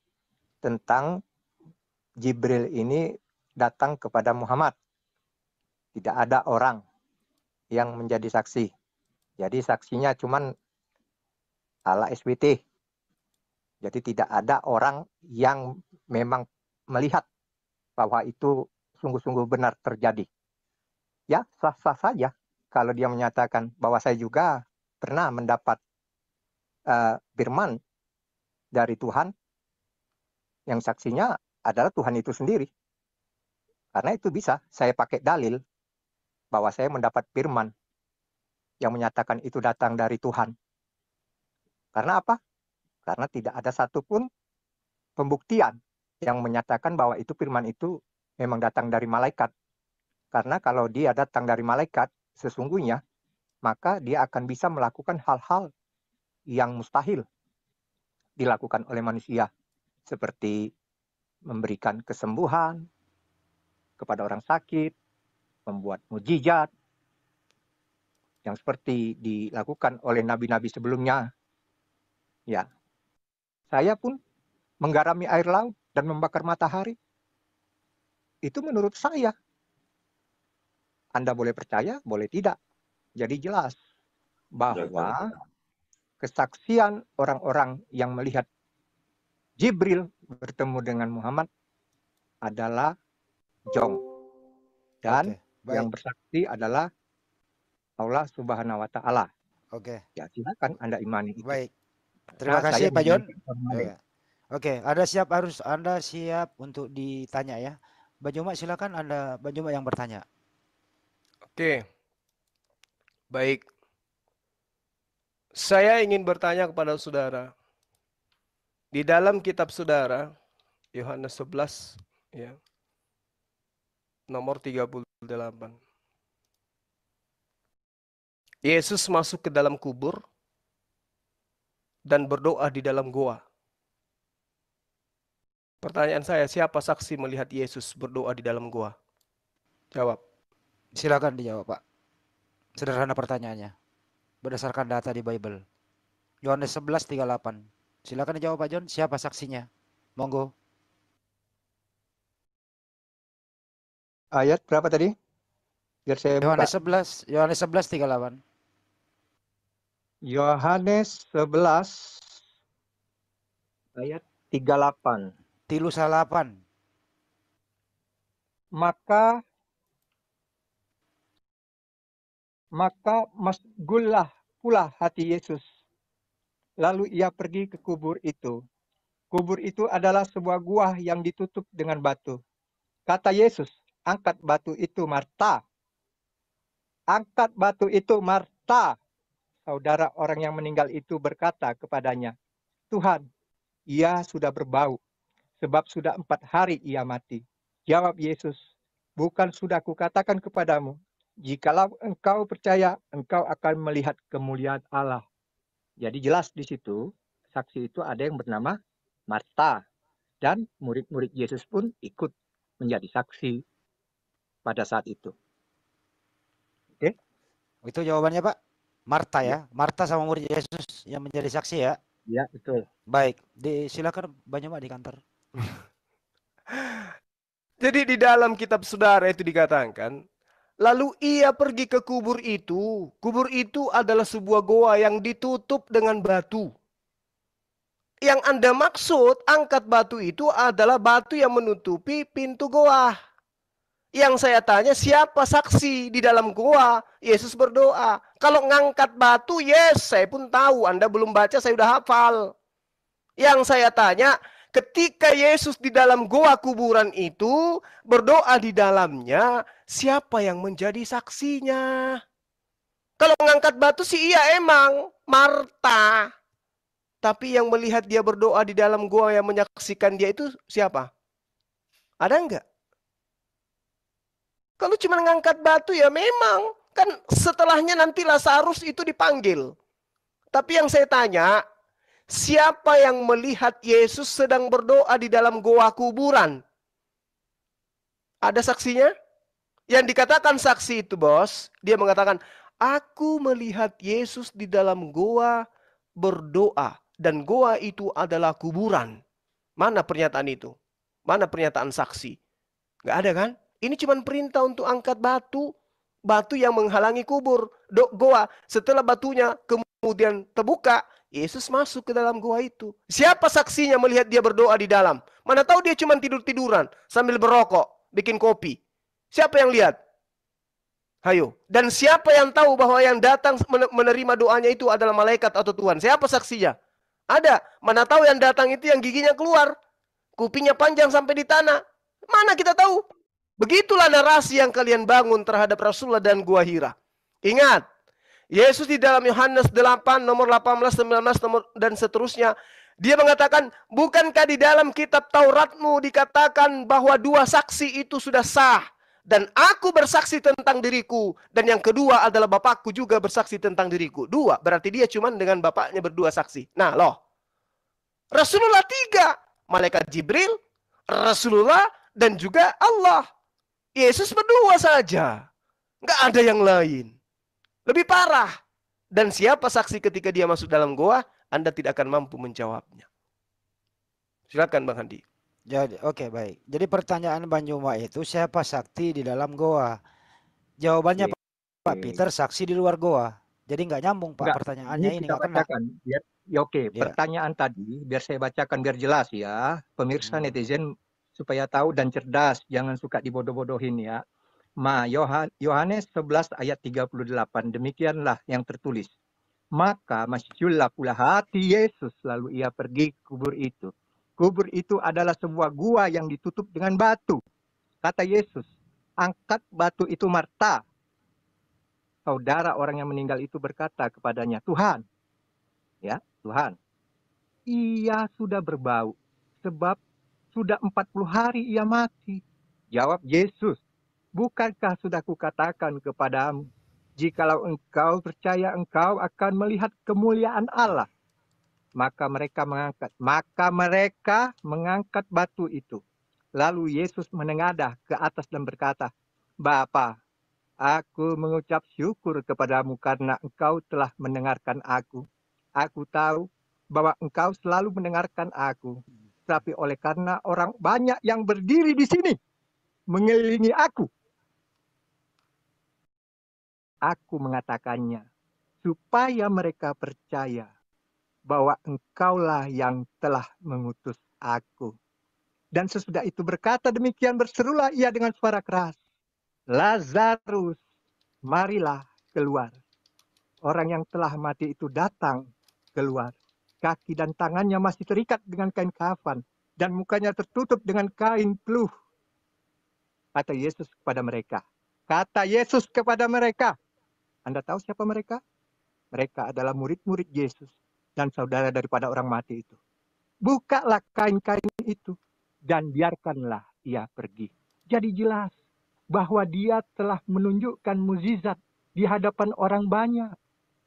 tentang Jibril ini datang kepada Muhammad. Tidak ada orang yang menjadi saksi. Jadi saksinya cuman ala SWT. Jadi tidak ada orang yang memang melihat bahwa itu sungguh-sungguh benar terjadi. Ya, sah-sah saja kalau dia menyatakan bahwa saya juga pernah mendapat firman dari Tuhan yang saksinya adalah Tuhan itu sendiri. Karena itu bisa saya pakai dalil bahwa saya mendapat firman yang menyatakan itu datang dari Tuhan. Karena apa? Karena tidak ada satupun pembuktian yang menyatakan bahwa itu firman itu memang datang dari malaikat. Karena kalau dia datang dari malaikat, sesungguhnya, maka dia akan bisa melakukan hal-hal yang mustahil dilakukan oleh manusia. Seperti memberikan kesembuhan kepada orang sakit, membuat mujizat, yang seperti dilakukan oleh nabi-nabi sebelumnya. Ya, saya pun menggarami air laut dan membakar matahari. Itu menurut saya. Anda boleh percaya, boleh tidak. Jadi jelas bahwa kesaksian orang-orang yang melihat Jibril bertemu dengan Muhammad adalah jong. Dan Oke, yang baik. bersaksi adalah Allah Subhanahu wa Ta'ala. Oke, Ya, silakan Anda imani itu. baik. Terima Nah, kasih saya Pak John. memberikan formalin. Oke, Anda siap untuk ditanya ya. Bang Juma silakan Bang Juma yang bertanya. Oke. Baik. Saya ingin bertanya kepada saudara. Di dalam kitab saudara, Yohanes 11, ya, nomor 38. Yesus masuk ke dalam kubur dan berdoa di dalam goa. Pertanyaan saya, siapa saksi melihat Yesus berdoa di dalam goa? Jawab. Silakan dijawab, Pak. Sederhana pertanyaannya. Berdasarkan data di Bible. Yohanes 11:38. Silakan dijawab Pak John, siapa saksinya? Monggo. Ayat berapa tadi? Biar saya buka. Yohanes 11:38. Yohanes 11 ayat 38. Tilu salapan. Maka masgullah pula hati Yesus. Lalu ia pergi ke kubur itu. Kubur itu adalah sebuah gua yang ditutup dengan batu. Kata Yesus, angkat batu itu, Marta. Angkat batu itu, Marta. Saudara orang yang meninggal itu berkata kepadanya, Tuhan, ia sudah berbau, sebab sudah 4 hari ia mati. Jawab Yesus, bukan sudah kukatakan kepadamu, jikalau engkau percaya, engkau akan melihat kemuliaan Allah. Jadi jelas di situ, saksi itu ada yang bernama Marta. Dan murid-murid Yesus pun ikut menjadi saksi pada saat itu. Oke? Itu jawabannya Pak. Marta ya. Marta sama murid Yesus yang menjadi saksi ya. Ya, betul. Baik, silakan banyak Pak di kantor. Jadi di dalam kitab saudara itu dikatakan, lalu ia pergi ke kubur itu. Kubur itu adalah sebuah goa yang ditutup dengan batu. Yang Anda maksud angkat batu itu adalah batu yang menutupi pintu goa. Yang saya tanya, siapa saksi di dalam goa? Yesus berdoa. Kalau ngangkat batu, yes, saya pun tahu. Anda belum baca, saya udah hafal. Yang saya tanya, ketika Yesus di dalam goa kuburan itu berdoa di dalamnya, siapa yang menjadi saksinya? Kalau ngangkat batu sih iya emang, Marta. Tapi yang melihat dia berdoa di dalam goa yang menyaksikan dia itu siapa? Ada enggak? Kalau cuma ngangkat batu ya memang. Kan setelahnya nanti Lazarus itu dipanggil. Tapi yang saya tanya, siapa yang melihat Yesus sedang berdoa di dalam goa kuburan? Ada saksinya? Yang dikatakan saksi itu bos, dia mengatakan, aku melihat Yesus di dalam goa berdoa. Dan goa itu adalah kuburan. Mana pernyataan itu? Mana pernyataan saksi? Gak ada kan? Ini cuma perintah untuk angkat batu. Batu yang menghalangi kubur. Goa. Setelah batunya kemudian terbuka, Yesus masuk ke dalam goa itu. Siapa saksinya melihat dia berdoa di dalam? Mana tahu dia cuma tidur-tiduran sambil berrokok, bikin kopi. Siapa yang lihat? Hayo. Dan siapa yang tahu bahwa yang datang menerima doanya itu adalah malaikat atau Tuhan? Siapa saksinya? Ada. Mana tahu yang datang itu yang giginya keluar. Kupingnya panjang sampai di tanah. Mana kita tahu? Begitulah narasi yang kalian bangun terhadap Rasulullah dan Gua Hira. Ingat, Yesus di dalam Yohanes 8 nomor 18, 19 nomor dan seterusnya, dia mengatakan, bukankah di dalam kitab Tauratmu dikatakan bahwa 2 saksi itu sudah sah, dan aku bersaksi tentang diriku, dan yang kedua adalah Bapakku juga bersaksi tentang diriku. 2, berarti dia cuma dengan Bapaknya berdua saksi. Nah loh, Rasulullah 3, malaikat Jibril, Rasulullah, dan juga Allah. Yesus berdua saja, nggak ada yang lain. Lebih parah. Dan siapa saksi ketika dia masuk dalam goa? Anda tidak akan mampu menjawabnya. Silakan Bang Handi. Jadi oke, baik. Jadi pertanyaan Bang Juma itu siapa sakti di dalam goa? Jawabannya Pak Peter saksi di luar goa. Jadi nggak nyambung Pak Enggak, pertanyaannya ini kita nggak kena. bacakan. Biar, ya oke, Iya. pertanyaan tadi biar saya bacakan biar jelas ya. Pemirsa Hmm. netizen supaya tahu dan cerdas, jangan suka dibodoh-bodohin ya. Yohanes 11 ayat 38, demikianlah yang tertulis. Maka masyullah pula hati Yesus lalu ia pergi ke kubur itu. Kubur itu adalah sebuah gua yang ditutup dengan batu. Kata Yesus, angkat batu itu Marta. Saudara orang yang meninggal itu berkata kepadanya, Tuhan, ya Tuhan, ia sudah berbau sebab sudah 40 hari ia mati. Jawab Yesus, bukankah sudah kukatakan kepadamu, jikalau engkau percaya engkau akan melihat kemuliaan Allah. Maka mereka mengangkat batu itu. Lalu Yesus menengadah ke atas dan berkata, Bapa, aku mengucap syukur kepadamu karena engkau telah mendengarkan aku. Aku tahu bahwa engkau selalu mendengarkan aku. Tapi oleh karena orang banyak yang berdiri di sini mengelilingi aku mengatakannya supaya mereka percaya bahwa engkaulah yang telah mengutus aku. Dan sesudah itu berkata demikian, berserulah ia dengan suara keras, Lazarus, marilah keluar. Orang yang telah mati itu datang keluar. Kaki dan tangannya masih terikat dengan kain kafan, dan mukanya tertutup dengan kain peluh. Kata Yesus kepada mereka, Anda tahu siapa mereka? Mereka adalah murid-murid Yesus dan saudara daripada orang mati itu. Bukalah kain-kain itu dan biarkanlah ia pergi. Jadi jelas bahwa dia telah menunjukkan mukjizat di hadapan orang banyak,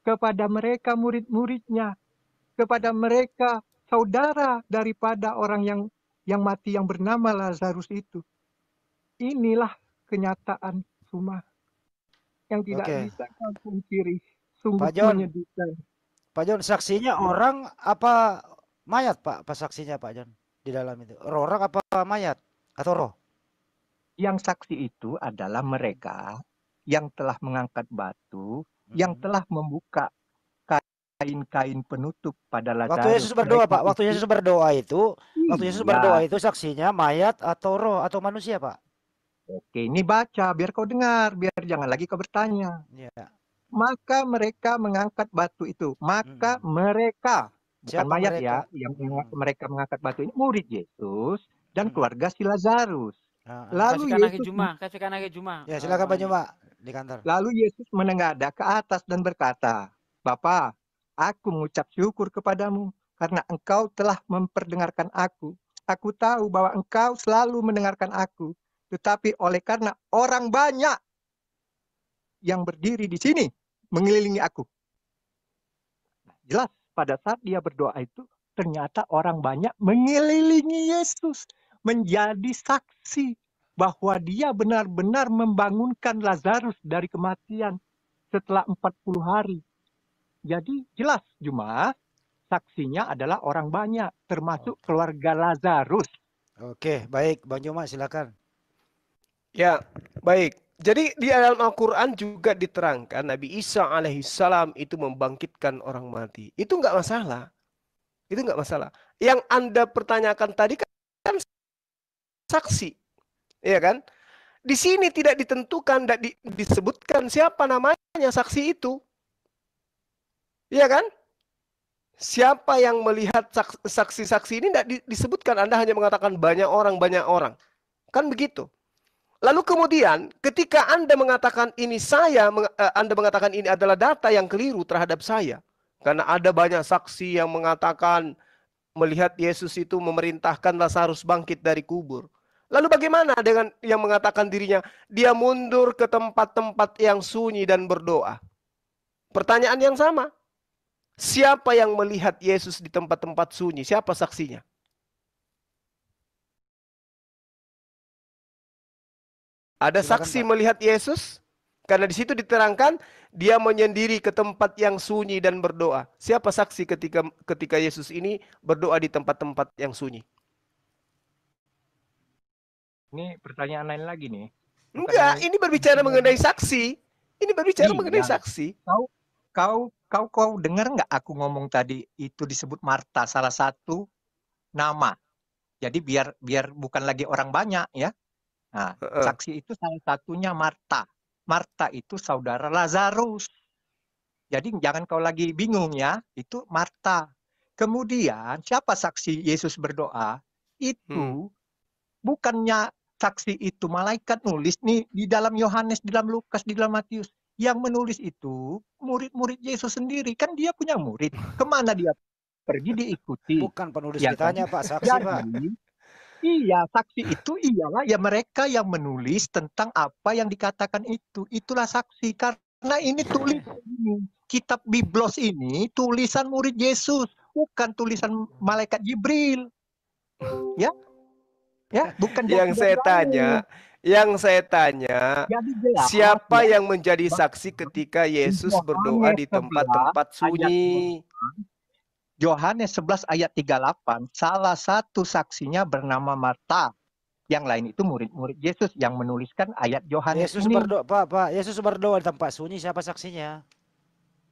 kepada mereka murid-muridnya, kepada mereka saudara daripada orang yang mati yang bernama Lazarus itu. Inilah kenyataan Suma yang tidak bisa kau pungkiri. Sungguh menyedihkan. Pak Jon, saksinya orang apa mayat Pak? Pas saksinya Pak Jon di dalam itu orang apa mayat atau roh? Yang saksi itu adalah mereka yang telah mengangkat batu, yang telah membuka kain-kain penutup pada Lazarus. Waktu Yesus berdoa Pak, waktu Yesus berdoa itu saksinya mayat atau roh atau manusia Pak? Oke, ini baca biar kau dengar, biar jangan lagi kau bertanya. Ya. Maka mereka mengangkat batu itu. Maka mereka, bukan siapa mayat mereka? ya, yang mereka mengangkat batu ini murid Yesus dan keluarga si Lazarus. Lalu kasihkan lagi Juma. Ya, silakan Pak Juma di kantor. Lalu Yesus menengadah ke atas dan berkata, Bapa, aku mengucap syukur kepadamu karena engkau telah memperdengarkan aku. Aku tahu bahwa engkau selalu mendengarkan aku. Tetapi oleh karena orang banyak yang berdiri di sini mengelilingi aku. Jelas pada saat dia berdoa itu ternyata orang banyak mengelilingi Yesus. Menjadi saksi bahwa dia benar-benar membangunkan Lazarus dari kematian setelah 40 hari. Jadi jelas Juma, saksinya adalah orang banyak termasuk keluarga Lazarus. Oke, baik Bang Juma silakan. Ya, baik. Jadi di dalam Al-Quran juga diterangkan Nabi Isa alaihissalam itu membangkitkan orang mati. Itu nggak masalah. Itu nggak masalah. Yang Anda pertanyakan tadi kan saksi. Ya kan? Di sini tidak ditentukan, tidak disebutkan siapa namanya saksi itu. Iya kan? Siapa yang melihat saksi-saksi ini tidak disebutkan. Anda hanya mengatakan banyak orang. Kan begitu. Lalu kemudian ketika Anda mengatakan ini Anda mengatakan ini adalah data yang keliru terhadap saya. Karena ada banyak saksi yang mengatakan melihat Yesus itu memerintahkan Lazarus bangkit dari kubur. Lalu bagaimana dengan yang mengatakan dirinya dia mundur ke tempat-tempat yang sunyi dan berdoa? Pertanyaan yang sama. Siapa yang melihat Yesus di tempat-tempat sunyi? Siapa saksinya? Ada Silakan, saksi Pak. melihat Yesus? Karena di situ diterangkan dia menyendiri ke tempat yang sunyi dan berdoa. Siapa saksi ketika Yesus ini berdoa di tempat-tempat yang sunyi? Ini pertanyaan lain lagi nih. Enggak, ini berbicara mengenai saksi. Ini berbicara mengenai saksi. Kau dengar nggak aku ngomong tadi itu disebut Marta, salah satu nama. Jadi biar bukan lagi orang banyak ya. Nah, saksi itu salah satunya Marta. Marta itu saudara Lazarus. Jadi jangan kau lagi bingung ya, itu Marta. Kemudian siapa saksi Yesus berdoa? Itu bukannya saksi itu malaikat nulis nih di dalam Yohanes, di dalam Lukas, di dalam Matius. Yang menulis itu murid-murid Yesus sendiri. Kan dia punya murid. Kemana dia pergi diikuti? Bukan penulis Ya kan? ditanya Pak, saksi Pak. Iya, saksi itu iyalah ya mereka yang menulis tentang apa yang dikatakan itu. Itulah saksi. Karena ini tulisan ini, kitab Biblos ini tulisan murid Yesus, bukan tulisan malaikat Jibril. Ya, ya, bukan. Yang saya tanya, jelas, siapa ya, yang menjadi saksi ketika Yesus berdoa di tempat-tempat sunyi? Yohanes 11 ayat 38, salah satu saksinya bernama Marta. Yang lain itu murid-murid Yesus yang menuliskan ayat Yohanes Yesus ini. berdoa, Pak. Yesus berdoa di tempat sunyi, siapa saksinya?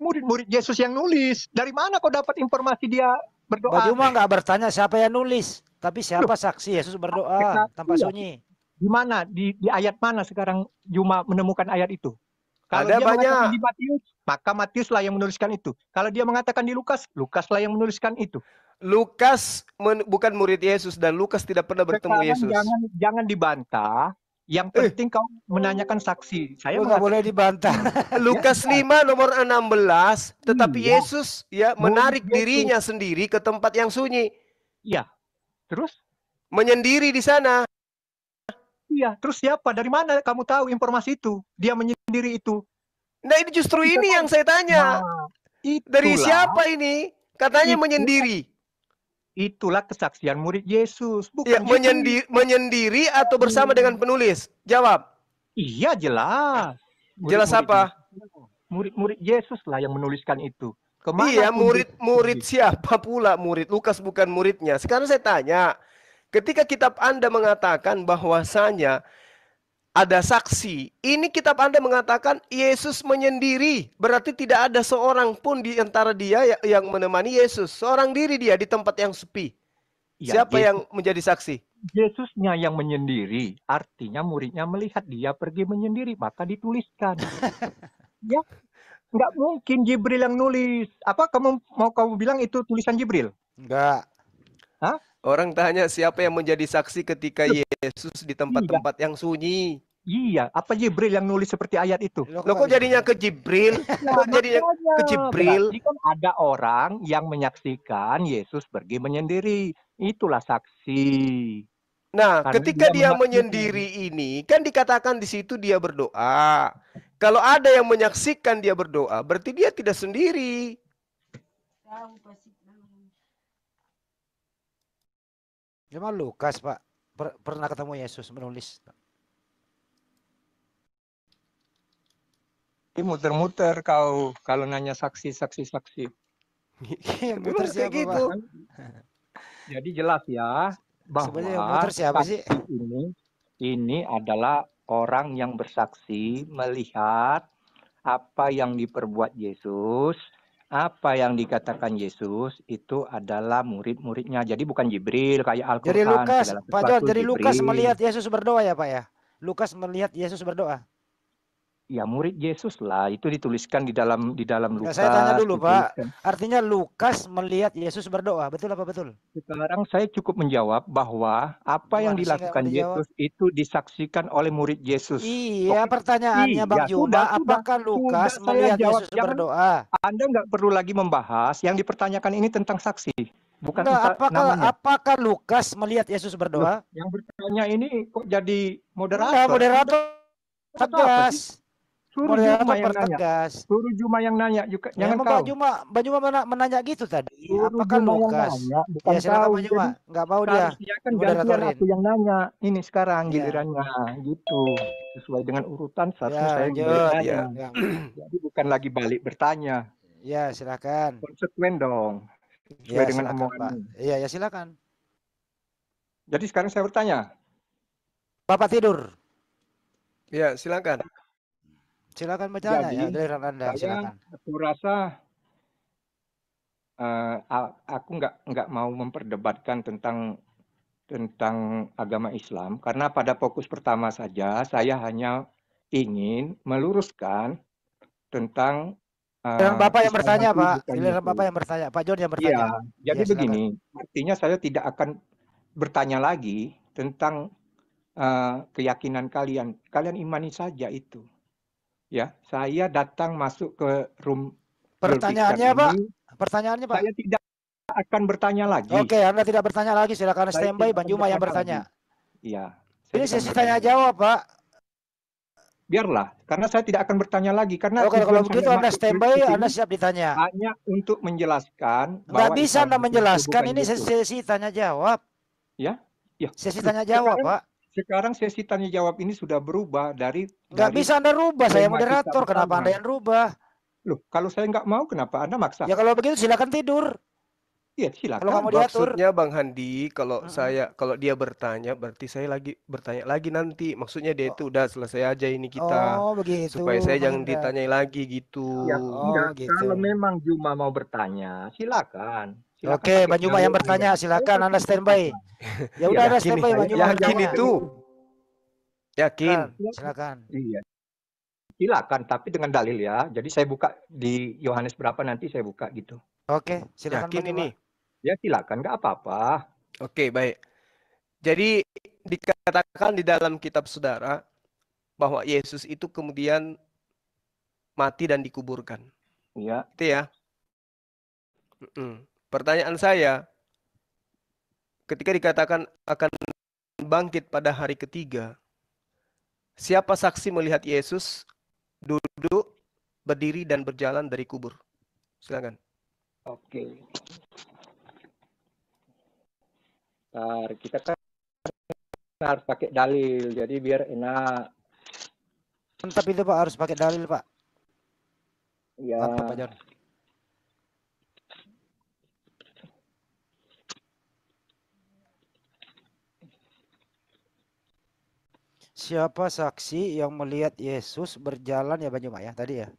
Murid-murid Yesus yang nulis. Dari mana kau dapat informasi dia berdoa? Baju mah nggak bertanya siapa yang nulis, tapi siapa saksi Yesus berdoa tempat sunyi? Di mana? Di ayat mana sekarang Juma menemukan ayat itu? Kalau Ada dia banyak. mengatakan di Matius, maka Matiuslah yang menuliskan itu. Kalau dia mengatakan di Lukas, Lukaslah yang menuliskan itu. Lukas bukan murid Yesus dan Lukas tidak pernah bertemu Yesus. Jangan dibantah. Yang penting kau menanyakan saksi. Saya nggak boleh dibantah. Lukas 5 nomor 16, tetapi Yesus ya menarik dirinya sendiri ke tempat yang sunyi. Iya. Terus? Menyendiri di sana. Iya, terus siapa? Dari mana kamu tahu informasi itu? Dia menyendiri itu. Nah, ini justru ini yang saya tanya. Dari siapa ini? Katanya menyendiri. Itulah kesaksian murid Yesus. Bukan ya, menyendiri atau bersama dengan penulis? Jawab. Iya, jelas. Jelas apa? Murid-murid Yesus lah yang menuliskan itu. Kemana iya, murid siapa pula murid? Lukas bukan muridnya. Sekarang saya tanya, ketika kitab Anda mengatakan bahwasanya ada saksi, ini kitab Anda mengatakan Yesus menyendiri. Berarti tidak ada seorang pun di antara dia yang menemani Yesus. Seorang diri dia di tempat yang sepi. Ya, siapa yang menjadi saksi? Yesusnya yang menyendiri. Artinya muridnya melihat dia pergi menyendiri. Maka dituliskan. Ya, nggak mungkin Jibril yang nulis. Apa kamu bilang itu tulisan Jibril? Enggak. Hah? Orang tanya siapa yang menjadi saksi ketika Yesus di tempat-tempat yang sunyi. Iya, apa Jibril yang nulis seperti ayat itu? Loh kok jadinya ke Jibril? Kok jadinya ke Jibril? Berarti kan ada orang yang menyaksikan Yesus pergi menyendiri. Itulah saksi. Nah, ketika dia menyendiri ini, kan dikatakan di situ dia berdoa. Kalau ada yang menyaksikan dia berdoa, berarti dia tidak sendiri. Cuma Lukas, Pak, pernah ketemu Yesus menulis. Muter-muter kau kalau nanya saksi. Muter siapa, gitu. Pak? Jadi jelas ya bahwa saksi ini adalah orang yang bersaksi melihat apa yang diperbuat Yesus, apa yang dikatakan Yesus itu adalah murid-muridnya. Jadi bukan Jibril kayak Al-Quran. Jadi Lukas, Pak John, jadi Lukas melihat Yesus berdoa ya Pak ya? Lukas melihat Yesus berdoa. Ya murid Yesus lah, itu dituliskan di dalam Enggak, Lukas. saya tanya dulu Pak. dituliskan. Artinya Lukas melihat Yesus berdoa, betul apa betul? Sekarang saya cukup menjawab bahwa apa yang Gimana sih nggak mau dilakukan dijawab? Yesus itu disaksikan oleh murid Yesus. Iya, Oke? pertanyaannya Bang Iya, Juma, sudah. apakah Lukas Sudah saya melihat jawab. Yesus Jangan, berdoa? Anda nggak perlu lagi membahas. Yang dipertanyakan ini tentang saksi, bukan Enggak, namanya. apakah Lukas melihat Yesus Loh, berdoa? yang bertanya ini kok jadi Enggak, moderator? moderator Buat apa sih? tegas. Suruh Moderator Juma yang nanya. pertegas. Suruh Juma yang nanya juga. Jangan Memang kau. Mbak Juma menanya gitu tadi. Suruh Apakah Juma yang Lukas? nanya, bukan Ya silakan kau. Mbak Juma. Jadi Enggak mau dia harusnya kan gantian dimoderatorin. aku yang nanya. Ini sekarang Iya. gilirannya. Gitu. Sesuai dengan urutan seharusnya Ya, saya yang lanjut. balik Ya. nanya. Ya. Jadi bukan lagi balik bertanya. Ya, silakan. Konsekuen dong. Sesuai Ya, dengan silakan Pak. omongan. Iya, ya silakan. Jadi sekarang saya bertanya. Bapak tidur. Ya, silakan. Silakan bertanya Jadi, ya, giliran Anda, silakan. aku rasa aku nggak mau memperdebatkan tentang agama Islam karena pada fokus pertama saja saya hanya ingin meluruskan tentang Giliran Bapak yang Isa bertanya, Al-Masih Pak. bukan Giliran Yesus. Bapak yang bertanya. Pak John yang Iya, bertanya. jadi Ya, silakan. begini, artinya saya tidak akan bertanya lagi tentang keyakinan kalian. Kalian imani saja itu. Ya, saya datang masuk ke room Pertanyaannya, Zulfikar Pak. ini, Pertanyaannya, Pak. saya tidak akan bertanya lagi. Oke, Anda tidak bertanya lagi, silakan Saya standby tidak Bang akan Juma yang bertanya bertanya. Iya. Ini sesi tanya jawab, Pak. Biarlah, karena saya tidak akan bertanya lagi karena Oke, kalau tujuan saya begitu Anda masuk standby, ke sini Anda siap ditanya. hanya untuk menjelaskan Nggak bahwa bisa Isa Anda Al-Masih itu menjelaskan, bukan ini Yesus. sesi tanya jawab. Ya, Sesi tanya jawab, Pak. Sekarang sesi tanya jawab ini sudah berubah dari Nggak bisa Anda rubah, saya tema kita moderator. Kenapa bersama. Anda yang rubah? Loh, kalau saya nggak mau, kenapa Anda maksa? Ya kalau begitu silakan tidur. Iya, Kalau silakan. kamu diatur. Maksudnya Bang Handi, kalau dia bertanya, berarti saya lagi bertanya lagi nanti. Maksudnya dia itu udah selesai aja ini kita. Oh, begitu. Supaya saya jangan Bang Hendra. ditanyai lagi gitu. Ya, enggak. gitu. Kalau memang Juma mau bertanya, silakan. Silakan Oke, pakai Bang Juma yang dalil bertanya, Anda. silakan Saya Anda pasti standby. bertanya. Ya udah Anda Yakin standby, nih, Bang Juma yakin bertanya. itu. Yakin. Silakan. Iya. Silakan, tapi dengan dalil ya. Jadi saya buka di Yohanes berapa nanti saya buka gitu. Oke, silakan Yakin Bang Juma. ini. Ya silakan, nggak apa-apa. Oke, baik. Jadi dikatakan di dalam kitab saudara bahwa Yesus itu kemudian mati dan dikuburkan. Iya. Itu ya. Pertanyaan saya, ketika dikatakan akan bangkit pada hari ketiga, siapa saksi melihat Yesus duduk, berdiri, dan berjalan dari kubur? Silakan. Oke. Kita kan harus pakai dalil, jadi biar enak. Mantap itu Pak, harus pakai dalil Pak. Ya. Mantap Pak John. Siapa saksi yang melihat Yesus berjalan ya Bang Juma ya tadi ya?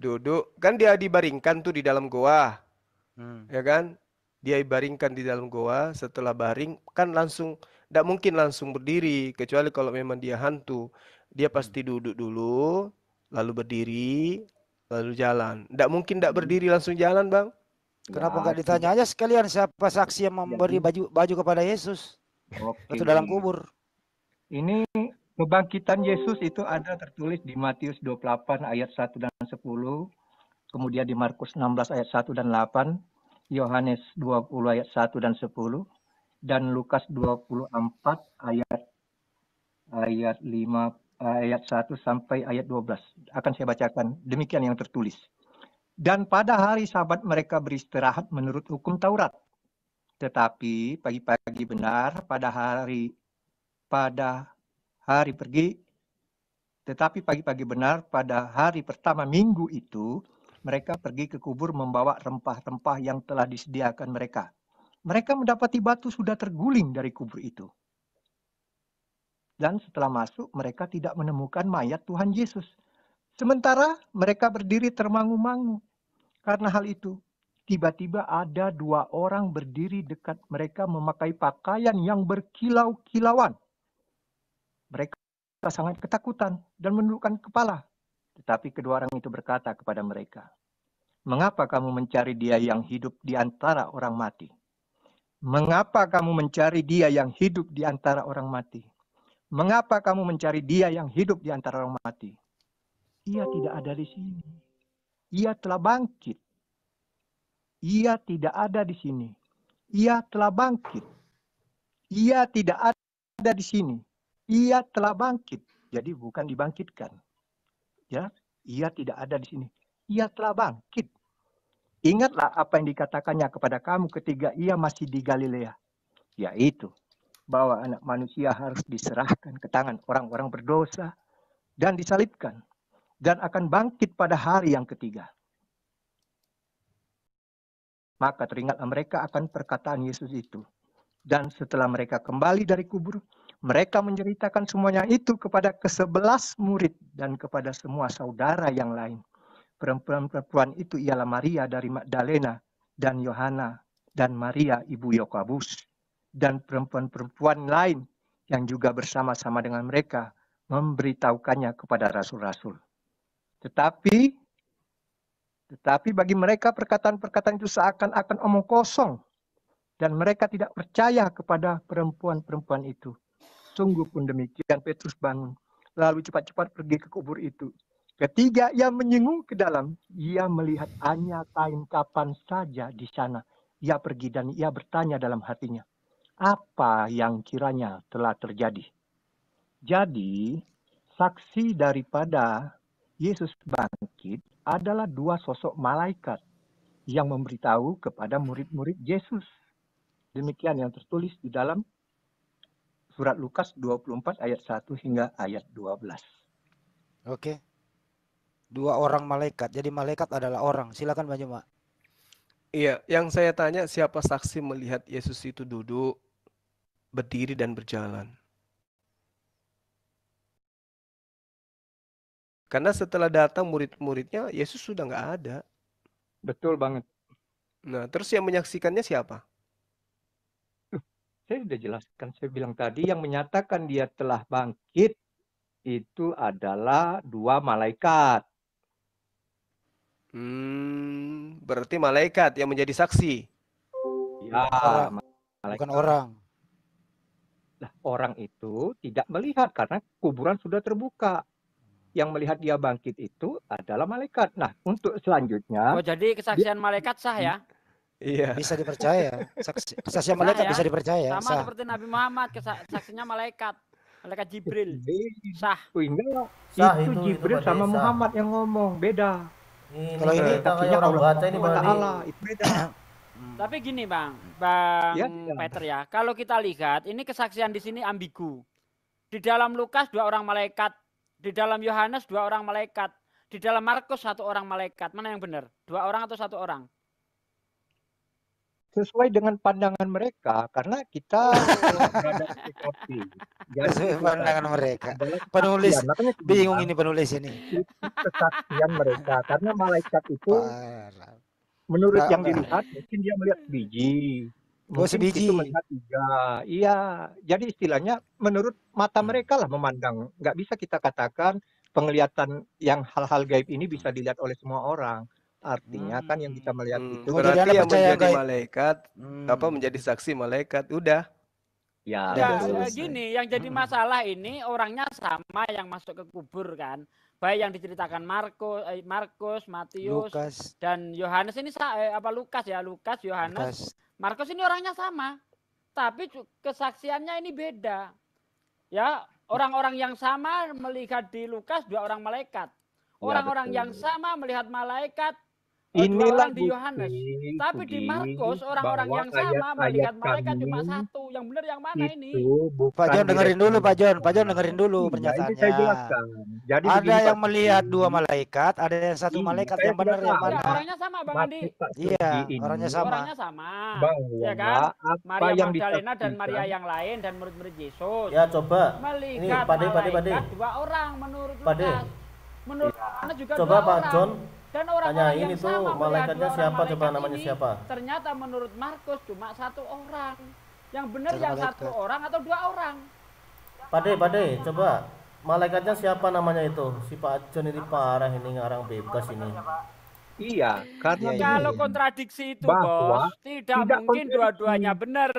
Duduk, kan dia dibaringkan tuh di dalam goa. Ya kan? Dia dibaringkan di dalam goa, setelah baring kan langsung, tidak mungkin langsung berdiri, kecuali kalau memang dia hantu. Dia pasti duduk dulu, lalu berdiri, lalu jalan. Tidak mungkin tidak berdiri langsung jalan, Bang. Kenapa nggak ditanya aja sekalian siapa saksi yang memberi baju kepada Yesus waktu dalam kubur? Ini kebangkitan Yesus itu ada tertulis di Matius 28 ayat 1 dan 10, kemudian di Markus 16 ayat 1 dan 8, Yohanes 20 ayat 1 dan 10, dan Lukas 24 ayat 1 sampai ayat 12. Akan saya bacakan, demikian yang tertulis. Dan pada hari Sabat mereka beristirahat menurut hukum Taurat. Tetapi pagi-pagi benar pada hari pertama minggu itu, mereka pergi ke kubur membawa rempah-rempah yang telah disediakan mereka. Mereka mendapati batu sudah terguling dari kubur itu. Dan setelah masuk, mereka tidak menemukan mayat Tuhan Yesus. Sementara mereka berdiri termangu-mangu. Karena hal itu, tiba-tiba ada 2 orang berdiri dekat mereka memakai pakaian yang berkilau-kilauan. Mereka sangat ketakutan dan menundukkan kepala. Tetapi kedua orang itu berkata kepada mereka, "Mengapa kamu mencari dia yang hidup di antara orang mati? Mengapa kamu mencari dia yang hidup di antara orang mati? Mengapa kamu mencari dia yang hidup di antara orang mati? Ia tidak ada di sini. Ia telah bangkit. Ia tidak ada di sini. Ia telah bangkit. Ia tidak ada di sini. Ia telah bangkit." Jadi bukan dibangkitkan. Ya, ia tidak ada di sini. Ia telah bangkit. Ingatlah apa yang dikatakannya kepada kamu ketika ia masih di Galilea, yaitu bahwa anak manusia harus diserahkan ke tangan orang-orang berdosa dan disalibkan dan akan bangkit pada hari yang ketiga. Maka teringatlah mereka akan perkataan Yesus itu. Dan setelah mereka kembali dari kubur, mereka menceritakan semuanya itu kepada ke-11 murid dan kepada semua saudara yang lain. Perempuan-perempuan itu ialah Maria dari Magdalena dan Yohana dan Maria ibu Yakobus dan perempuan-perempuan lain yang juga bersama-sama dengan mereka memberitahukannya kepada rasul-rasul. Tetapi bagi mereka perkataan-perkataan itu seakan-akan omong kosong dan mereka tidak percaya kepada perempuan-perempuan itu. Sungguh pun demikian, Petrus bangun, lalu cepat-cepat pergi ke kubur itu. Ketika ia menyenggung ke dalam, ia melihat hanya kain kapan saja di sana. Ia pergi dan ia bertanya dalam hatinya, apa yang kiranya telah terjadi? Jadi, saksi daripada Yesus bangkit adalah dua sosok malaikat yang memberitahu kepada murid-murid Yesus. Demikian yang tertulis di dalam surat Lukas 24 ayat 1 hingga ayat 12. Oke. Dua orang malaikat. Jadi malaikat adalah orang. Silakan Bang Juma. Iya, yang saya tanya siapa saksi melihat Yesus itu duduk, berdiri dan berjalan. Karena setelah datang murid-muridnya, Yesus sudah nggak ada. Betul banget. Nah, terus yang menyaksikannya siapa? Saya sudah jelaskan, saya bilang tadi yang menyatakan dia telah bangkit itu adalah dua malaikat. Berarti malaikat yang menjadi saksi. Ya, Bukan orang. Nah, orang itu tidak melihat karena kuburan sudah terbuka. Yang melihat dia bangkit itu adalah malaikat. Nah, untuk selanjutnya. Oh, jadi kesaksian malaikat sah ya? Iya. Bisa dipercaya. Kesaksian malaikat bisa dipercaya. Sama seperti Nabi Muhammad, saksinya malaikat. Malaikat Jibril. Sah. Enggak. Sah itu Jibril itu sama sah. Muhammad yang ngomong. Beda. Kalau ini kayak orang baca ini Bang. Itu beda. Tapi gini Bang Ya. Peter ya. Kalau kita lihat, ini kesaksian di sini ambigu. Di dalam Lukas 2 orang malaikat. Di dalam Yohanes 2 orang malaikat. Di dalam Markus 1 orang malaikat. Mana yang benar? 2 orang atau 1 orang? Sesuai dengan pandangan mereka, karena kita berada di PKP. Sesuai pandangan mereka. Penulis bingung ini penulis ini. Kesaksian mereka, karena malaikat itu menurut yang dilihat mungkin dia melihat biji. Mungkin itu melihat 3. Iya, jadi istilahnya menurut mata mereka lah memandang. Nggak bisa kita katakan penglihatan yang hal-hal gaib ini bisa dilihat oleh semua orang. Artinya kan yang kita melihat itu berarti yang menjadi malaikat menjadi saksi malaikat udah. Ya, gini, yang jadi masalah ini orangnya sama yang masuk ke kubur kan. Baik yang diceritakan Markus, Matius, dan Yohanes ini Lukas ya, Lukas, Yohanes, Markus ini orangnya sama. Tapi kesaksiannya ini beda. Ya, orang-orang yang sama melihat di Lukas 2 orang malaikat. Orang-orang yang sama melihat malaikat inilah di Yohanes. Tapi di Markus orang-orang yang sama melihat malaikat cuma 1. Yang benar yang mana ini? Pak John dengerin dulu Pak John. Pak John dengerin dulu pernyataannya. Jadi ada yang melihat 2 malaikat, ada yang 1 malaikat. Yang benar yang mana? Orangnya sama Bang Andi. Iya, orangnya sama. Orangnya sama. Ya kan? Maria Magdalena dan Maria yang lain dan murid-murid Yesus. Ya coba. Melihat malaikat 2 orang menurut Lukas. Menurut Yohanes juga 2 coba orang. Pak John. Dan orang-orang yang itu sama malaikatnya siapa malaikat coba namanya ini, siapa? Ternyata menurut Markus cuma 1 orang. Yang benar yang 1 orang atau 2 orang? Pade, coba Malaikatnya siapa namanya itu? Si Pak John ini parah ini, ngarang bebas ini. Iya, karena Kalau begini, kontradiksi itu, bahwa Bos, tidak tidak mungkin dua-duanya kontradiksi. benar.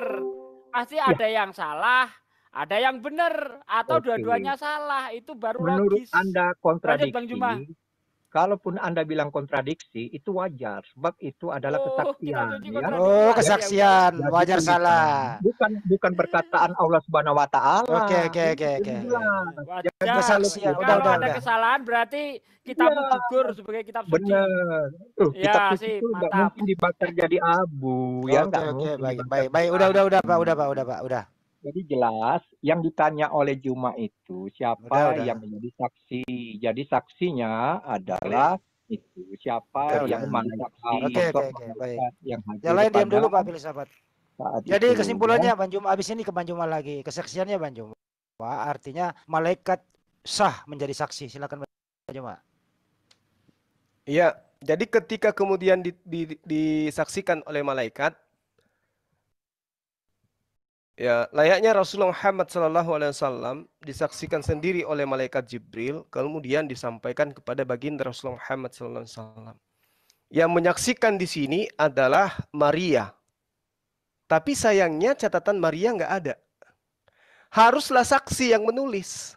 Pasti Ya, ada yang salah, ada yang benar, atau oke. dua-duanya salah. Itu baru Menurut logis. Anda Lanjut, Bang Juma. kontradiksi, kalaupun Anda bilang kontradiksi, itu wajar. Sebab itu adalah Oh, kitab kesaksian. suci Ya. kontradiksi Oh, wajar, ya udahlah. kesaksian, Jadi wajar bukan, salah. bukan perkataan Allah Subhanahu wa Taala. Oke, oke, Ini oke, oke. jelas. Jadi Wajar. Kesaksian, kalau udah, Kalau ada udah. kesalahan berarti iya, kitabmu gugur sebagai kitab suci. benar. Kitab Ya, suci sip, itu nggak mantap. mungkin dibakar jadi abu, ya Oke, nggak oke, mungkin baik, dibakar baik, jadi baik. Udah, abu. Pak, udah, Pak, udah. Jadi jelas yang ditanya oleh Juma itu siapa Udah. yang menjadi saksi. Jadi saksinya adalah itu siapa Udah. yang menjadi saksi, Oke, baik. malaikat yang Yang hadir lain diam pada dulu, Pak filsafat. saat Jadi itu. kesimpulannya Bang Juma, habis ini ke Bang Juma lagi. Kesaksiannya Bang Juma, artinya malaikat sah menjadi saksi. Silakan Bang Juma. Iya, jadi ketika kemudian disaksikan oleh malaikat, ya layaknya Rasulullah Muhammad SAW disaksikan sendiri oleh malaikat Jibril, kemudian disampaikan kepada baginda Rasulullah Muhammad SAW. Yang menyaksikan di sini adalah Maria. Tapi sayangnya catatan Maria nggak ada. Haruslah saksi yang menulis.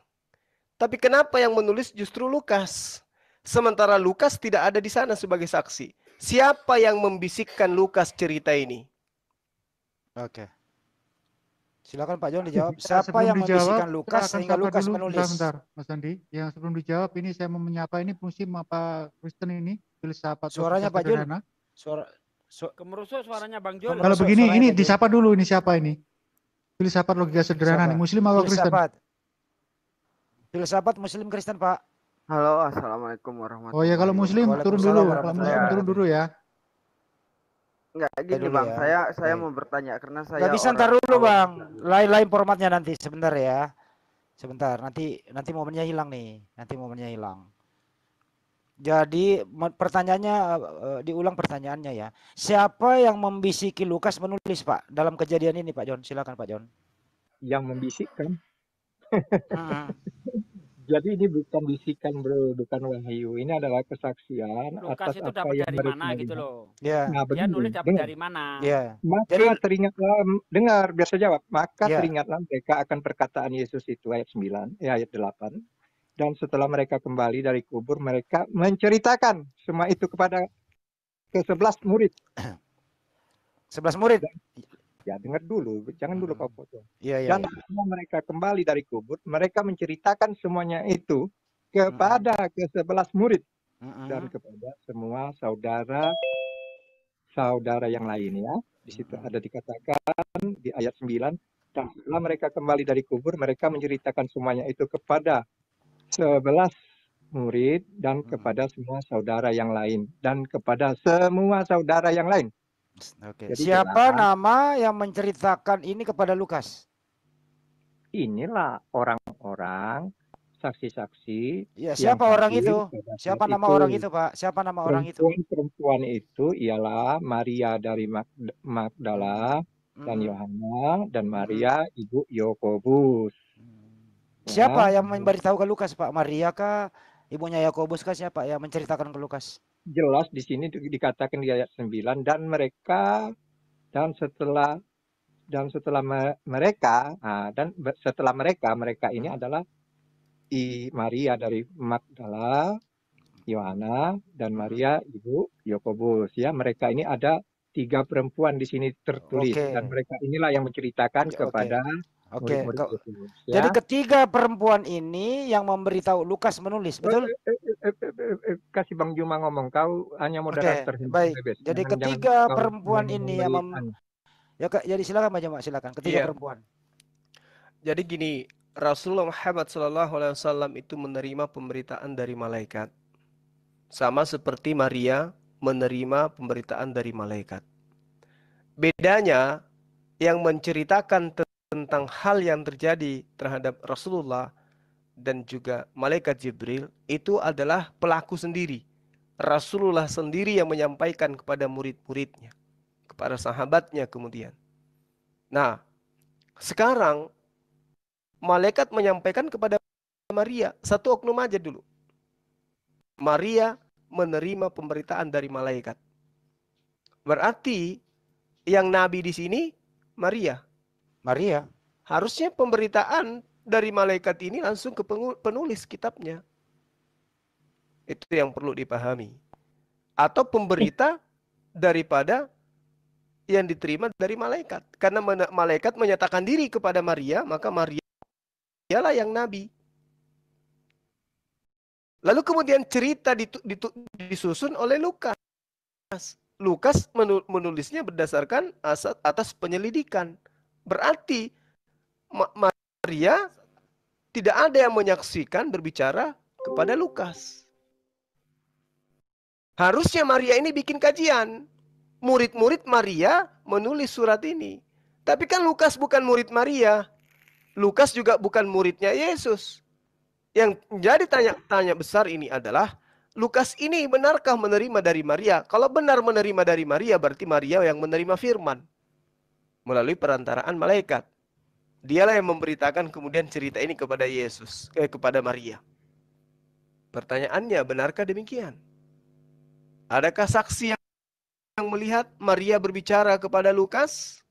Tapi kenapa yang menulis justru Lukas? Sementara Lukas tidak ada di sana sebagai saksi. Siapa yang membisikkan Lukas cerita ini? Oke. Silakan Pak John dijawab. Ya, Siapa yang membisikkan saya Lukas akan sehingga sapa Lukas dulu, menulis? Bentar, Mas Andi. Yang sebelum dijawab ini saya mau menyapa ini Muslim apa Kristen ini? Filsafat Suaranya Pak Jun. Kemerusuk suaranya Bang Jul. Kalau begini ini Pak Jun. disapa dulu ini siapa ini? Filsafat logika sederhana nih, Muslim apa Kristen? Filsafat Muslim Kristen, Pak. Halo, assalamualaikum warahmatullahi wabarakatuh. Oh ya, kalau Muslim turun dulu, kalau Muslim turun dulu ya. Enggak gini Bang, saya mau bertanya karena saya nggak bisa, ntar dulu Bang, lain formatnya nanti, sebentar ya, sebentar, nanti momennya hilang nih, Jadi pertanyaannya, diulang pertanyaannya ya, siapa yang membisiki Lukas menulis Pak dalam kejadian ini Pak John? Silakan Pak John. Yang membisikkan. Jadi ini bukan bisikan bro, bukan wahyu. Ini adalah kesaksian Lukas atas itu apa dapat yang dari mereka mana gitu lihat. loh. Ya. Nah, Dia nulis dapat dari mana? Ya. Maka teringatlah, dengar biasa jawab. Maka teringatlah mereka akan perkataan Yesus itu ayat 9, ayat 8. Dan setelah mereka kembali dari kubur, mereka menceritakan semua itu kepada ke-11 murid. 11 murid. Ya, dengar dulu, jangan dulu kau potong. Dan setelah mereka kembali dari kubur, mereka menceritakan semuanya itu kepada ke-11 murid dan kepada semua saudara yang lain ya. Di situ ada dikatakan di ayat 9, dan setelah mereka kembali dari kubur, mereka menceritakan semuanya itu kepada 11 murid dan kepada semua saudara yang lain dan kepada semua saudara yang lain. Oke. Siapa nama yang menceritakan ini kepada Lukas? Inilah orang-orang saksi-saksi. Ya, siapa orang itu? Siapa nama orang itu, Pak? Siapa nama orang itu? Perempuan itu ialah Maria dari Magdala dan Yohana dan Maria ibu Yakobus. Siapa yang memberitahu ke Lukas, Pak? Maria kah? Ibunya Yakobus kah? Siapa yang menceritakan ke Lukas? Jelas di sini dikatakan di ayat 9 dan mereka setelah mereka ini adalah Maria dari Magdala, Yohana dan Maria ibu Yakobus ya. Mereka ini ada 3 perempuan di sini tertulis dan mereka inilah yang menceritakan kepada murid-murid itu. Ya. Jadi ketiga perempuan ini yang memberitahu Lukas menulis, betul? Kasih Bang Juma ngomong, kau hanya moderator. Baik. Jadi ketiga perempuan ini yang jadi silakan Pak Juma, silakan. Ketiga perempuan. Jadi gini, Rasulullah Muhammad SAW itu menerima pemberitaan dari malaikat. Sama seperti Maria menerima pemberitaan dari malaikat. Bedanya yang menceritakan tentang hal yang terjadi terhadap Rasulullah dan juga malaikat Jibril itu adalah pelaku sendiri. Rasulullah sendiri yang menyampaikan kepada murid-muridnya, kepada sahabatnya kemudian. Nah, sekarang malaikat menyampaikan kepada Maria. Satu oknum aja dulu. Maria menerima pemberitaan dari malaikat. Berarti yang nabi di sini Maria. Maria. Harusnya pemberitaan dari malaikat ini langsung ke penulis kitabnya. Itu yang perlu dipahami. Atau pemberita daripada yang diterima dari malaikat. Karena malaikat menyatakan diri kepada Maria, maka Maria ialah yang nabi. Lalu kemudian cerita disusun oleh Lukas. Lukas menulisnya berdasarkan atas penyelidikan. Berarti Maria tidak ada yang menyaksikan berbicara kepada Lukas. Harusnya Maria ini bikin kajian. Murid-murid Maria menulis surat ini. Tapi kan Lukas bukan murid Maria. Lukas juga bukan muridnya Yesus. Yang jadi tanya besar ini adalah, Lukas ini benarkah menerima dari Maria? Kalau benar menerima dari Maria, berarti Maria yang menerima firman. Melalui perantaraan malaikat. Dialah yang memberitakan kemudian cerita ini kepada Yesus, kepada Maria. Pertanyaannya, benarkah demikian? Adakah saksi yang melihat Maria berbicara kepada Lukas?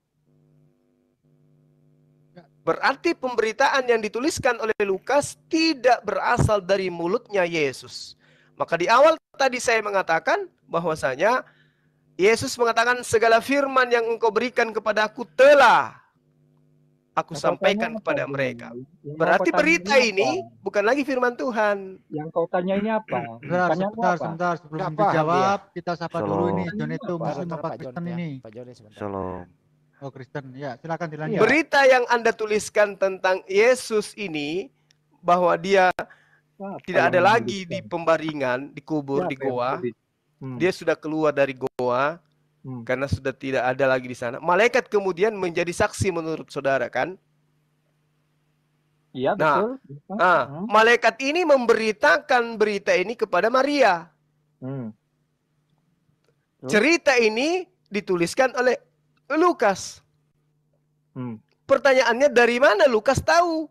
Berarti pemberitaan yang dituliskan oleh Lukas tidak berasal dari mulutnya Yesus. Maka di awal tadi saya mengatakan bahwasanya Yesus mengatakan segala firman yang engkau berikan kepadaku telah aku sampaikan kepada mereka. Berarti berita ini bukan lagi firman Tuhan. Yang kau tanya ini apa? Sebentar, sebelum dijawab kita sapa dulu ini John itu Muslim apa Kristen ini. Shalom. Oh Kristen, ya silakan dilanjut. Berita yang Anda tuliskan tentang Yesus ini bahwa dia tidak ada lagi di pembaringan, dikubur di goa. Dia sudah keluar dari goa karena sudah tidak ada lagi di sana. Malaikat kemudian menjadi saksi menurut saudara kan? Iya betul. Malaikat ini memberitakan berita ini kepada Maria. Cerita ini dituliskan oleh Lukas. Pertanyaannya, dari mana Lukas tahu?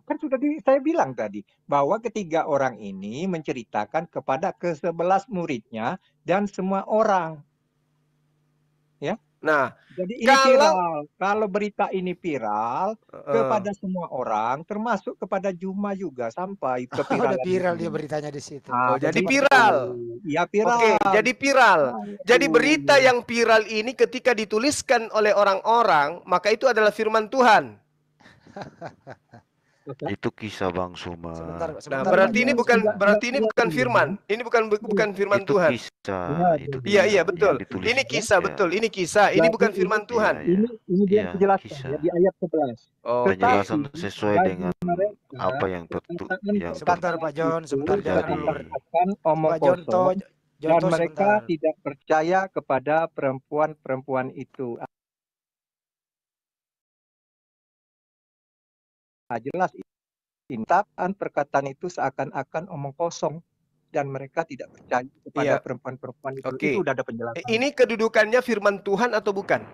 Kan sudah saya bilang tadi bahwa ketiga orang ini menceritakan kepada ke-11 muridnya dan semua orang. Ya. Nah, jadi ini viral. Kalau berita ini viral kepada semua orang, termasuk kepada Juma juga sampai ke viral. Udah viral dia beritanya di situ. Jadi viral. Iya viral. Oke, jadi viral. Jadi berita yang viral ini ketika dituliskan oleh orang-orang, maka itu adalah firman Tuhan. Itu kisah Bang Suma. Nah, berarti ini bukan firman. Ini bukan firman itu Tuhan. Kisah. Iya, betul. Ini kisah, betul. Ini kisah. Ini bukan firman Tuhan. Ini dia penjelasan ya, di ayat 11. Oh, penjelasan sesuai dengan apa yang sebentar Pak John, sebentar akan omong kosong dan mereka tidak percaya kepada perempuan-perempuan itu. Jelas intapan perkataan itu seakan-akan omong kosong dan mereka tidak percaya kepada perempuan-perempuan itu. Itu udah ada penjelasan. Ini kedudukannya firman Tuhan atau bukan?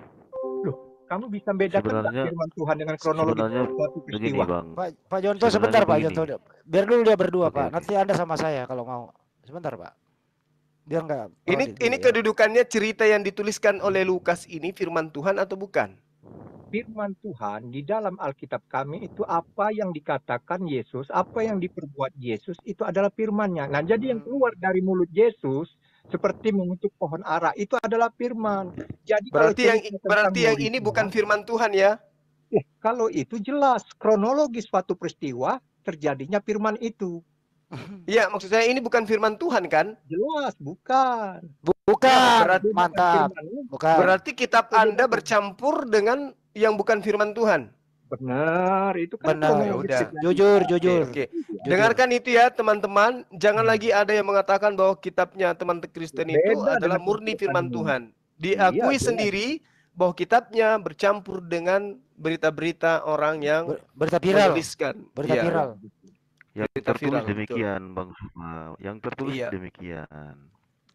Loh, kamu bisa bedakan firman Tuhan dengan kronologi suatu peristiwa? Pak Jonto sebentar Pak Jonto. Biar dulu dia berdua Pak. Nanti Anda sama saya kalau mau. Sebentar Pak. Biar enggak. Ini kedudukannya cerita yang dituliskan oleh Lukas ini firman Tuhan atau bukan? Firman Tuhan di dalam Alkitab kami itu apa yang dikatakan Yesus, apa yang diperbuat Yesus itu adalah firman-Nya. Nah, jadi yang keluar dari mulut Yesus seperti mengutuk pohon ara itu adalah firman. Jadi berarti yang ini bukan firman Tuhan ya? Kalau itu jelas kronologis suatu peristiwa terjadinya firman itu. Iya, maksud saya ini bukan firman Tuhan kan? Jelas bukan. Bukan. Mantap. Bukan. Berarti kitab Anda bercampur dengan yang bukan firman Tuhan. Benar, itu kan benar. Udah. Jujur. Oke. Dengarkan itu ya teman-teman. Jangan lagi ada yang mengatakan bahwa kitabnya teman Kristen itu adalah murni firman Tuhan. Diakui sendiri bahwa kitabnya bercampur dengan berita-berita orang yang berita viral. Berita viral. Yang tertulis demikian Bang Suma. Yang tertulis demikian.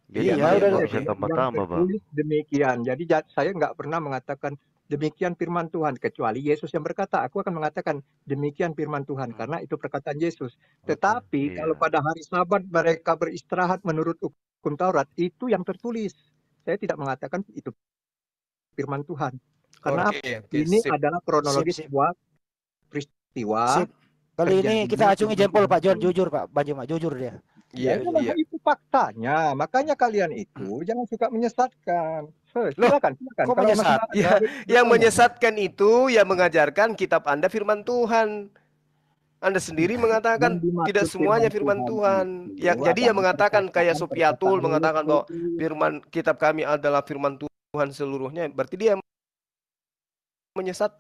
Jadi nggak bisa tambah-tambah Bang. Demikian. Jadi saya nggak pernah mengatakan demikian firman Tuhan, kecuali Yesus yang berkata, aku akan mengatakan demikian firman Tuhan, karena itu perkataan Yesus. Tetapi kalau pada hari Sabat mereka beristirahat menurut hukum Taurat, itu yang tertulis. Saya tidak mengatakan itu firman Tuhan. Karena ini adalah kronologi sebuah peristiwa. Kali ini kita acungi jempol Pak John, jujur Pak Banjuma, jujur dia. Itu faktanya. Makanya kalian itu jangan suka menyesatkan. Silakan. Kok menyesat? Yang menyesatkan itu yang mengajarkan kitab Anda firman Tuhan. Anda sendiri mengatakan tidak semuanya firman Tuhan. Jadi yang mengatakan kayak Sofiatul mengatakan bahwa firman kitab kami adalah firman Tuhan seluruhnya, berarti dia menyesatkan.